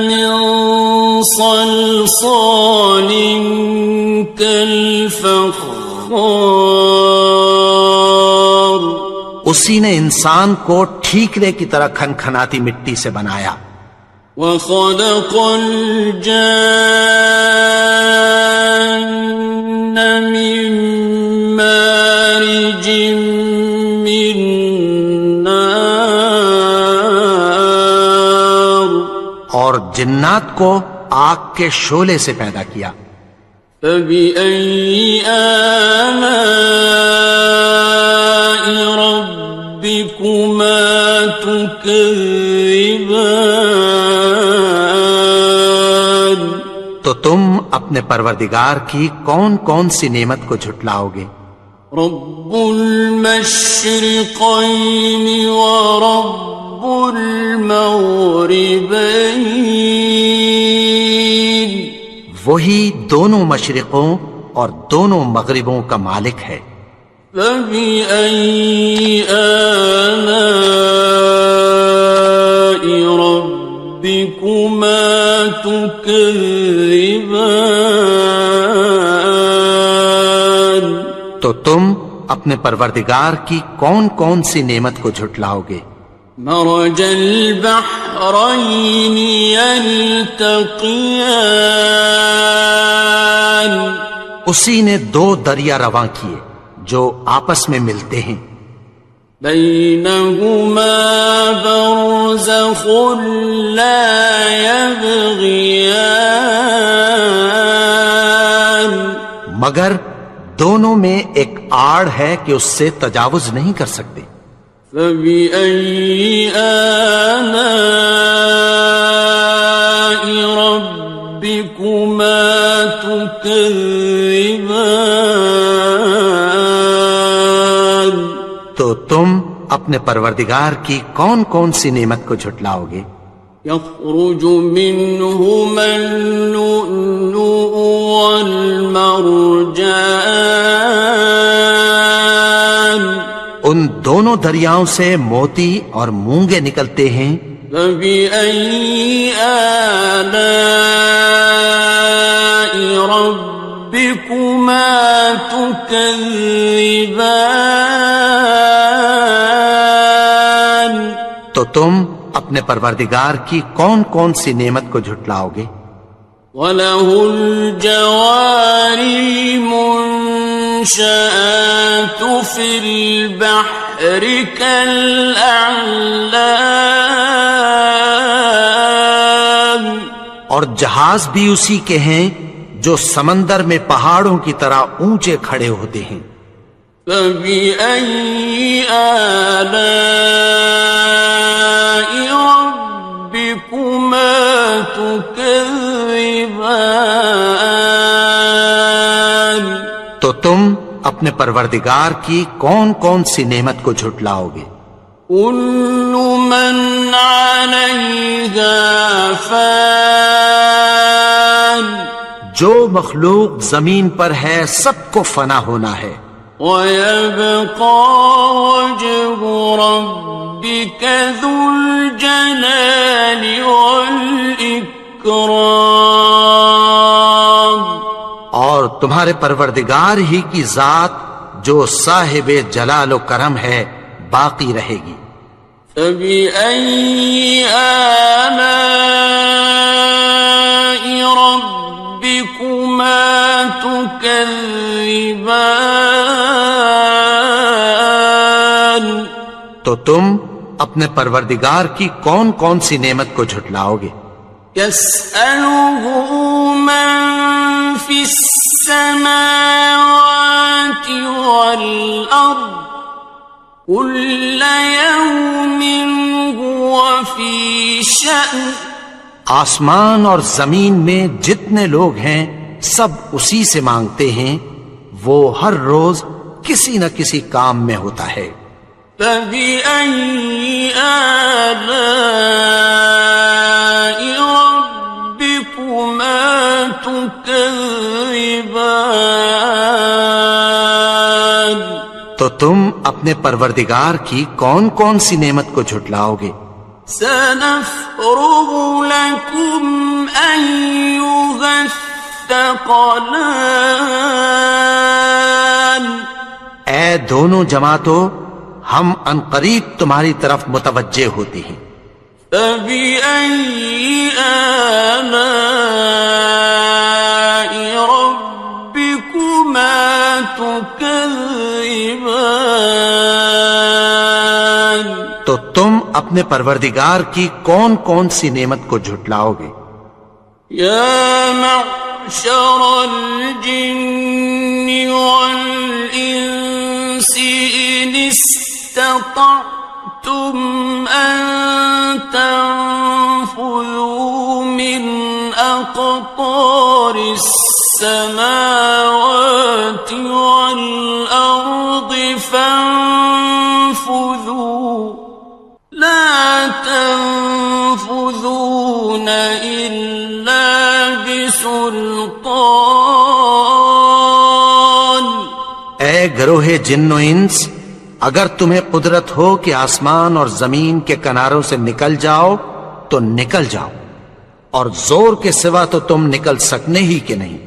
من صلصال كالفخار، اسی نے انسان کو ٹھیکرے کی طرح کھنکھناتی مٹی سے بنایا. وخلق الجان من مارج من نار، اور جنات کو آگ کے شعلے سے پیدا کیا. فبأي آلاء ربكما تكذبان. تو تم اپنے پروردگار کی کون کون سی نعمت کو جھٹلاؤ گے؟ رب المشرقين ورب المغربين، وہی دونوں مشرقوں اور دونوں مغربوں کا مالک ہے. فبأي آلاء ربكما تكذبان تو تم اپنے پروردگار کی کون کون سی نعمت کو جھٹلاؤ گے؟ مرج البحرين يلتقيان اسی نے دو دریا رواں کیے جو آپس میں ملتے ہیں، بينهما برزخ لا يبغيان مگر دونوں میں ایک آڑ ہے کہ اس سے تجاوز نہیں کر سکتے۔ فبأي آلاء ربكما تكذبان تو تم اپنے پروردگار کی کون کون سی نعمت کو جھٹلاؤ گے؟ يخرج منهما اللؤلؤ والمرجان ان دونوں دریاؤں سے موتی اور مونگے نکلتے ہیں۔ فبأي آلاء ربكما تكذبان تو تم اپنے پروردگار کی کون کون سی نعمت کو جھٹلاؤ گے؟ وَلَهُ الْجَوَارِ الْمُنشَآتُ فِي الْبَحْرِ كَالْأَعْلَامِ اور جہاز بھی اسی کے ہیں جو سمندر میں پہاڑوں کی طرح اونچے کھڑے ہوتے ہیں۔ فَبِأَيِّ آلَاءِ رَبِّكُمَا تُكَذِّبَانِ تو تم اپنے پروردگار کی کون کون سی نعمت کو جھٹلاؤ گے؟ كُلُّ مَنْ عَلَيْهَا فَانٍ جو مخلوق زمین پر ہے سب کو فنا ہونا ہے، وَيَبْقَى وَجْهُ رَبِّكَ ذُو الْجَلَالِ وَالْإِكْرَامِ اور تمہارے پروردگار ہی کی ذات جو صاحب جلال و کرم ہے باقی رہے گی۔ فَبِأَيِّ آلَاءِ رَبِّكُمَا تُكَذِّبَانِ تو تم اپنے پروردگار کی کون کون سی نعمت کو جھٹلاؤ گے؟ يَسْأَلُهُ مَن فِي السَّمَاوَاتِ وَالْأَرْضِ كُلَّ يَوْمٍ هُوَ فِي شَأْنٍ آسمان اور زمین میں جتنے لوگ ہیں سب اسی سے مانگتے ہیں، وہ ہر روز کسی نہ کسی کام میں ہوتا ہے۔ فَبِأَيِّ آلَاءِ رَبِّكُمَا تُكَذِّبَانِ تو تم اپنے پروردگار کی کون کون سی نعمت کو جھٹلاؤ گے؟ سَنَفْرُغُ لَكُمْ أَيُّهَ الثَّقَلَانِ اے دونوں جماعتوں، ہم عنقریب تمہاری طرف متوجہ ہوتے ہیں۔ فَبِأَيِّ آلَاءِ رَبِّكُمَا تُكَذِّبَانِ تو تم اپنے پروردگار کی کون کون سی نعمت کو جھٹلاؤ گے؟ يَا مَعْشَرَ الْجِنِّ وَالْإِنسِ إِنِ اسْتَطَعْتُمْ أَن تَنفُذُوا مِنْ أَقْطَارِ السَّمَاوَاتِ وَالْأَرْضِ فَانفُذُوا لَا تَنفُذُونَ إِلَّا بِسُلْطَانٍ اے گروہ جن و انس، اگر تمہیں قدرت ہو کہ آسمان اور زمین کے کناروں سے نکل جاؤ تو نکل جاؤ، اور زور کے سوا تو تم نکل سکنے ہی کہ نہیں۔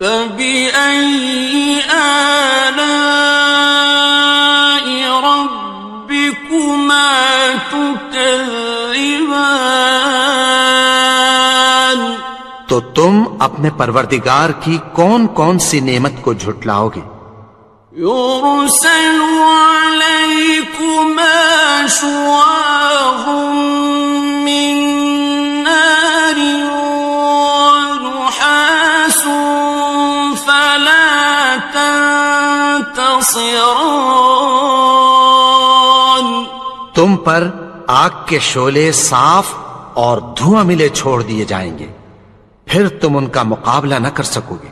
فَبِأَيِّ آلَاءِ رَبِّكُمَا تُكَذِّبَانِ، تو تم اپنے پروردگار کی کون کون سی نعمت کو جھٹلاؤ گے؟ يُرْسَلُ عَلَيْكُمَا شُوَاظٌ مِّن نَّارٍ وَنُحَاسٌ فَلَا تَنتَصِرَانِ، تم پر آگ کے شعلے صاف اور دھواں ملے چھوڑ دیے جائیں گے، پھر تم ان کا مقابلہ نہ کر سکو گے۔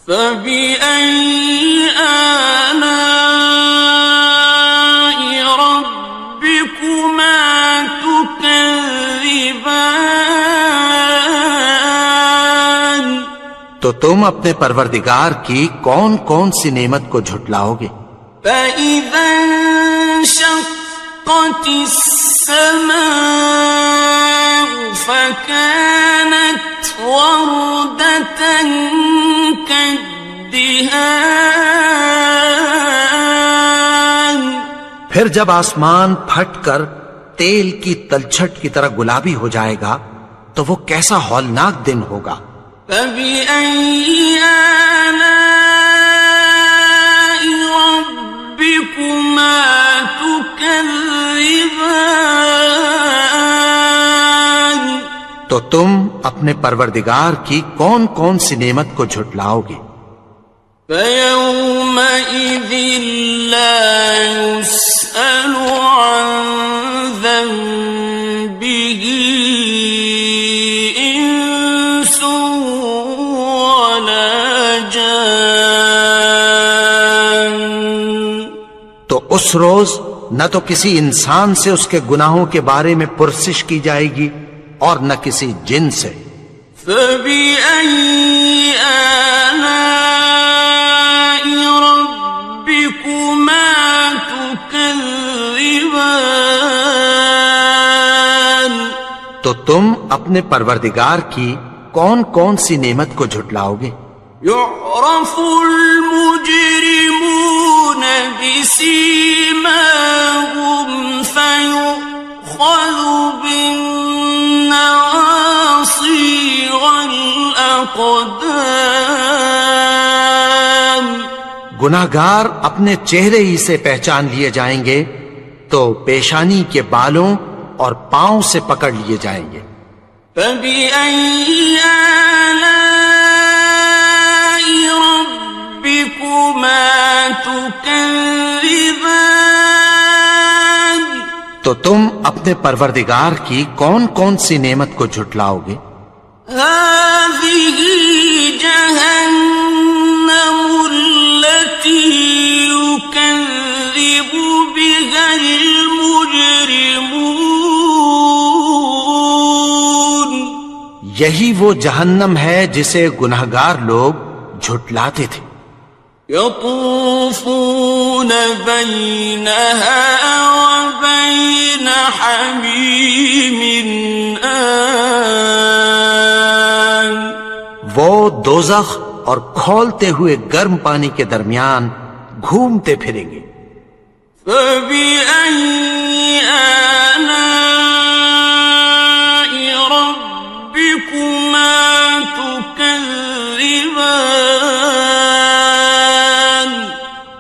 فَبِأَيِّ آلَاءِ رَبِّكُمَا تُكَذِّبَانِ، تو تم اپنے پروردگار کی کون کون سی نعمت کو جھٹلاؤ گے؟ فَإِذَا انشَقَّتِ السَّمَاءُ فَكَانَتْ وَرْدَةً كَالدِّهَانِ، پھر جب آسمان پھٹ کر تیل کی تلچھٹ کی طرح گلابی ہو جائے گا تو وہ کیسا ہولناک دن ہوگا۔ فَبِأَيِّ آلَاءِ رَبِّكُمَا تُكَذِّبَانِ، تو تم اپنے پروردگار کی کون کون سی نعمت کو جھٹلاؤ گے؟ فَيَوْمَئِذٍ لَا يُسْأَلُ عَنْ ذَنبِهِ إِنسٌ وَلَا جَانٌ، تو اس روز نہ تو کسی انسان سے اس کے گناہوں کے بارے میں پرسش کی جائے گی اور نہ کسی جن سے۔ فَبِأَيِّ آلَاءِ رَبِّكُمَا تُكَذِّبَانِ، تو تم اپنے پروردگار کی کون کون سی نعمت کو جھٹلاؤ گے؟ يُعْرَفُ الْمُجْرِمُونَ بِسِيمَاهُمْ فَيُؤْخَذُ بِالنَّوَاصِي وَالْأَقْدَامِ، گناہگار اپنے چہرے ہی سے پہچان لیے جائیں گے تو پیشانی کے بالوں اور پاؤں سے پکڑ لیے جائیں گے۔ فَبِأَيِّ آلَاءِ رَبِّكُمَا تُكَذِّبَانِ، تو تم اپنے پروردگار کی کون کون سی نعمت کو جھٹلاؤ گے؟ هَٰذِهِ جَهَنَّمُ الَّتِي يُكَذِّبُ بِهَا الْمُجْرِمُونَ، یہی وہ جہنم ہے جسے گناہگار لوگ جھٹلاتے تھے۔ يَطُوفُونَ بَيْنَهَا وَبَيْنَ حَمِيمٍ آنٍ، وہ دوزخ اور کھولتے ہوئے گرم پانی کے درمیان گھومتے پھریں گے۔ فَبِأَيِّ آلَاءِ رَبِّكُمَا تُكَذِّبَانِ،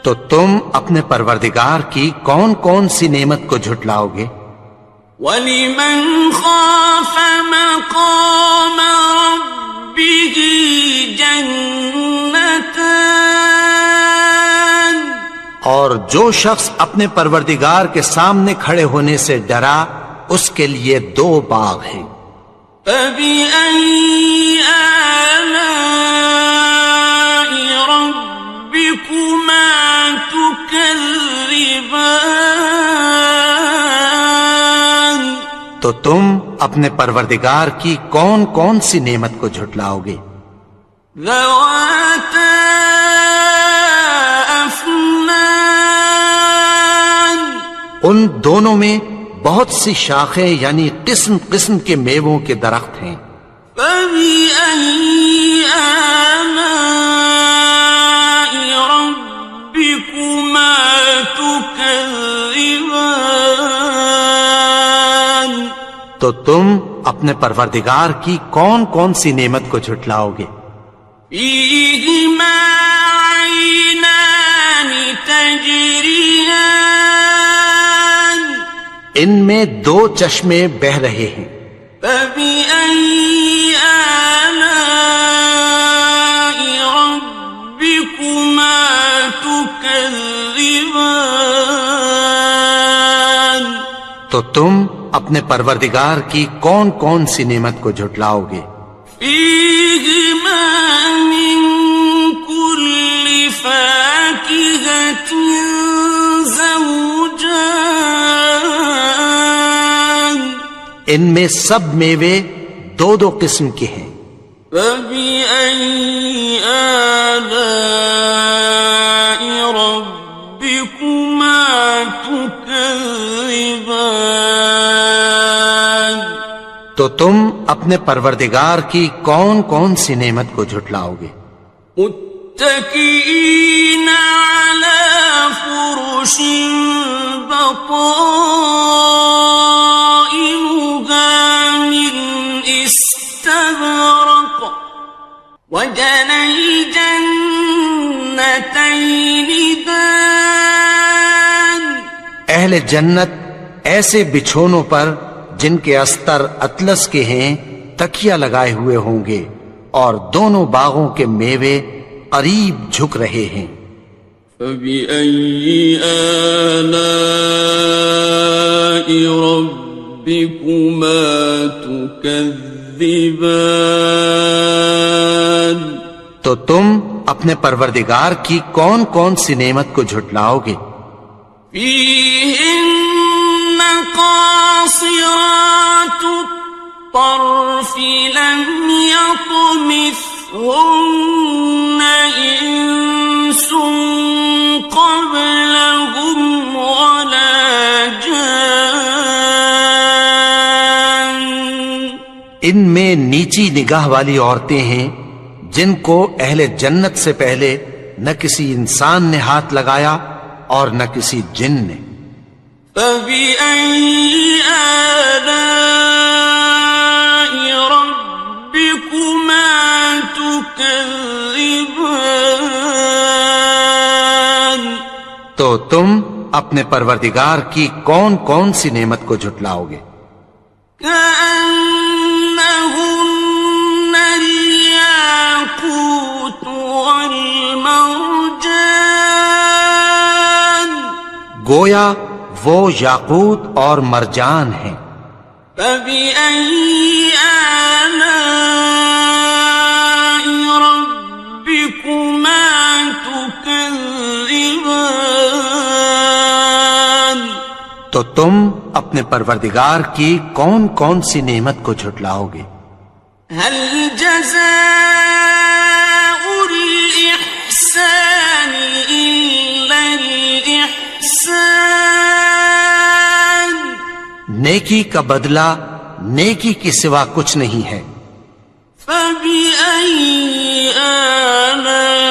تو تم اپنے پروردگار کی کون کون سی نعمت کو جھٹلاؤ گے؟ وَلِمَنْ خَافَ مَقَامَ رَبِّهِ جَنَّتَانِ، اور جو شخص اپنے پروردگار کے سامنے کھڑے ہونے سے ڈرا اس کے لیے 2 باغ ہیں۔ فَبِأَيِّ آلَاءِ رَبِّكُمَا تُكَذِّبَانِ، تو تم اپنے پروردگار کی کون کون سی نعمت کو جھٹلاؤ گے؟ ذَوَاتَا أَفْنَانٍ ان دونوں میں بہت سی شاخیں یعنی قسم قسم کے میووں کے درخت ہیں. فَبِأَيِّ آلَاءِ رَبِّكُمَا تُكَذِّبَانِ تو تم اپنے پروردگار کی کون کون سی نعمت کو جھٹلاؤ گے؟ فِيهِمَا عَيْنَانِ تَجْرِيَانِ ان میں دو چشمے بہ رہے ہیں. فَبِأَيِّ آلَاءِ رَبِّكُمَا تُكَذِّبَانِ تو تم اپنے پروردگار کی کون کون سی نعمت کو جھٹلاؤ گے؟ فِيهِمَا مِن كُلِّ فَاكِهَةٍ زَوْجَانِ ان میں سب میوے دو دو قسم کے ہیں. فَبِأَيِّ آلَاءِ رَبِّكُمَا تُكَذِّبَانِ تو تم اپنے پروردگار کی کون کون سی نعمت کو جھٹلاؤ گے؟ متكئين على فرش بطائنها من استبرق وجنى الجنتين دان اہل جنت ایسے بچھونوں پر جن کے استر اطلس کے ہیں تکیہ لگائے ہوئے ہوں گے اور دونوں باغوں کے میوے قریب جھک رہے ہیں. فَبِأَيِّ آلَاءِ رَبِّكُمَا تُكَذِّبَانِ تو تم اپنے پروردگار کی کون کون سی نعمت کو جھٹلاؤ گے؟ فِيهِنَّ قَاصِرَاتُ الطَّرْفِ لَمْ يَطْمِثْهُنَّ إِنسٌ قَبْلَهُمْ وَلَا جَانٌّ ان میں نیچی نگاہ والی عورتیں ہیں جن کو اہل جنت سے پہلے نہ کسی انسان نے ہاتھ لگایا اور نہ کسی جن نے. فَبِأَيِّ آلَاءِ رَبِّكُمَا تُكَذِّبَانِ تو تم اپنے پروردگار کی کون کون سی نعمت کو جھٹلاؤ گے؟ كَأَنَّهُنَّ الْيَاقُوتُ وَالْمَرْجَانُ گویا وہ یاقوت اور مرجان ہیں. فَبِأَيِّ آلَاءِ رَبِّكُمَا تُكَذِّبَانِ تو تم اپنے پروردگار کی کون کون سی نعمت کو جھٹلاؤ گے؟ هَلْ جَزَاءُ الْإِحْسَانِ إِلَّا الْإِحْسَانُ نیکی کا بدلہ نیکی کے سوا کچھ نہیں ہے. فَبِأَيِّ آلَاءِ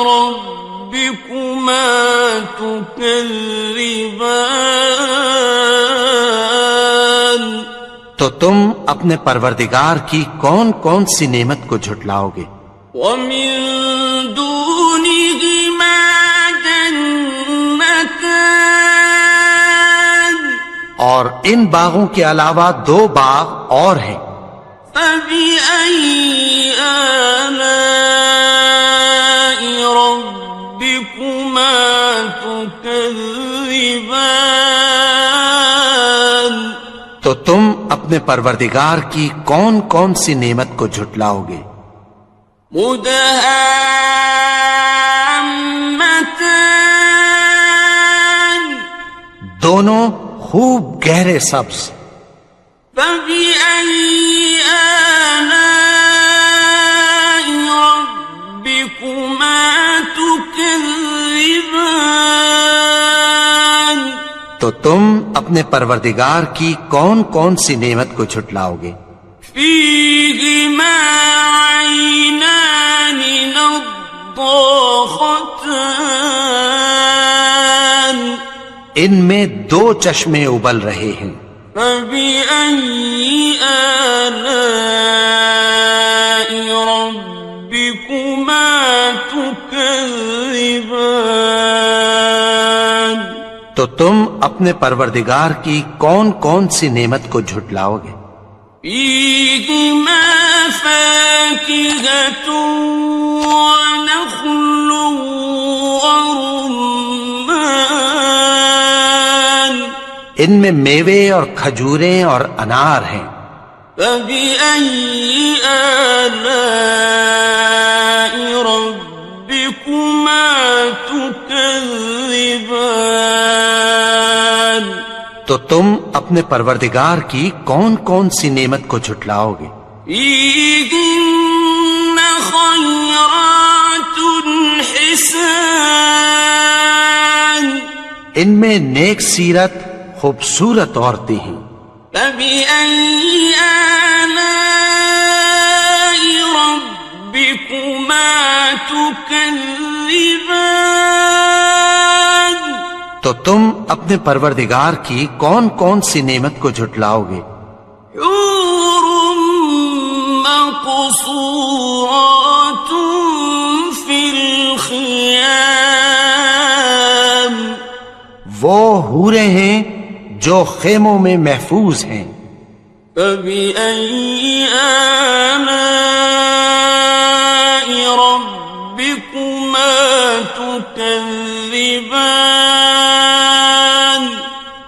رَبِّكُمَا تُكَذِّبَانِ تو تم اپنے پروردگار کی کون کون سی نعمت کو جھٹلاؤ گے؟ وَمِن دُونِهِمَا جَنَّتَانِ اور ان باغوں کے علاوہ دو باغ اور ہیں. فَبِأَيِّ آلَاءِ رَبِّكُمَا تُكَذِّبَانِ تو تم اپنے پروردگار کی کون کون سی نعمت کو جھٹلاؤ گے؟ مُدْهَامَّتَانِ دونوں خوب گہرے سبز. فَبِأَيِّ آلَاءِ رَبِّكُمَا تُكَذِّبَانِ تو تم اپنے پروردگار کی کون کون سی نعمت کو جھٹلاؤ گے؟ فیہما عینان نضاختان ان میں دو چشمے ابل رہے ہیں، فبأي آلاء ربكما تكذبان تو تم اپنے پروردگار کی کون کون سی نعمت کو جھٹلاؤ گے؟ فيهما فاكهة ونخل ورمان ان میں میوے اور کھجوریں اور انار ہیں، فبأي آلاء ربكما تكذبان تو تم اپنے پروردگار کی کون کون سی نعمت کو جھٹلاؤ گے؟ فيهن خيرات حسان ان میں نیک سیرت خوبصورت عورتیں ہیں، فبأي آلاء ربكما تكذبان تو تم اپنے پروردگار کی کون کون سی نعمت کو جھٹلاؤ گے؟ حور مقصورات في الخيام وہ حوریں ہیں جو خیموں میں محفوظ ہیں، فبأي آلاء ربكما تكذبان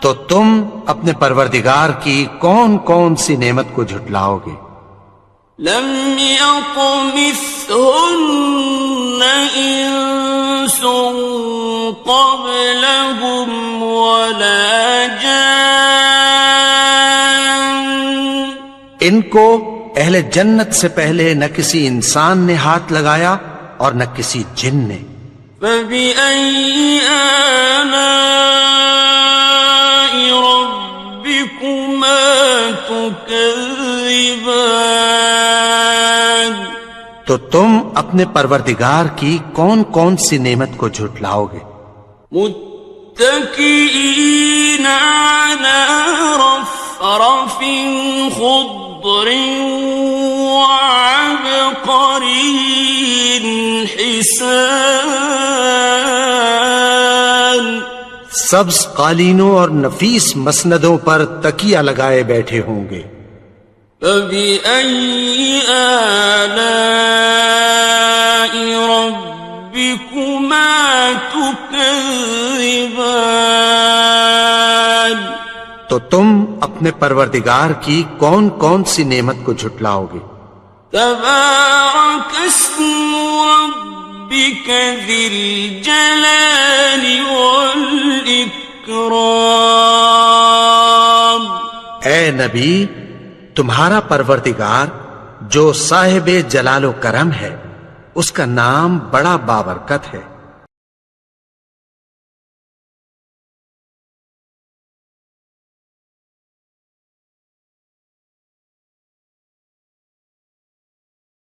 تو تم اپنے پروردگار کی کون کون سی نعمت کو جھٹلاؤ گے؟ لم يطمثهن إنس قبلهم ولا جان ان کو اہل جنت سے پہلے نہ کسی انسان نے ہاتھ لگایا اور نہ کسی جن نے، فبأي آلاء ربكما تكذبان تو تم اپنے پروردگار کی کون کون سی نعمت کو جھٹلاؤ گے؟ متكئين على رفرف خضر وعبقري حسان سبز قالینوں اور نفیس مسندوں پر تکیہ لگائے بیٹھے ہوں گے، فبأي آلاء ربكما تكذبان تو تم اپنے پروردگار کی کون کون سی نعمت کو جھٹلاؤ گے؟ تبارك اسم ربك ذي الجلال والإكرام اے نبی، تمہارا پروردگار جو صاحب جلال و کرم ہے، اس کا نام بڑا بابرکت ہے۔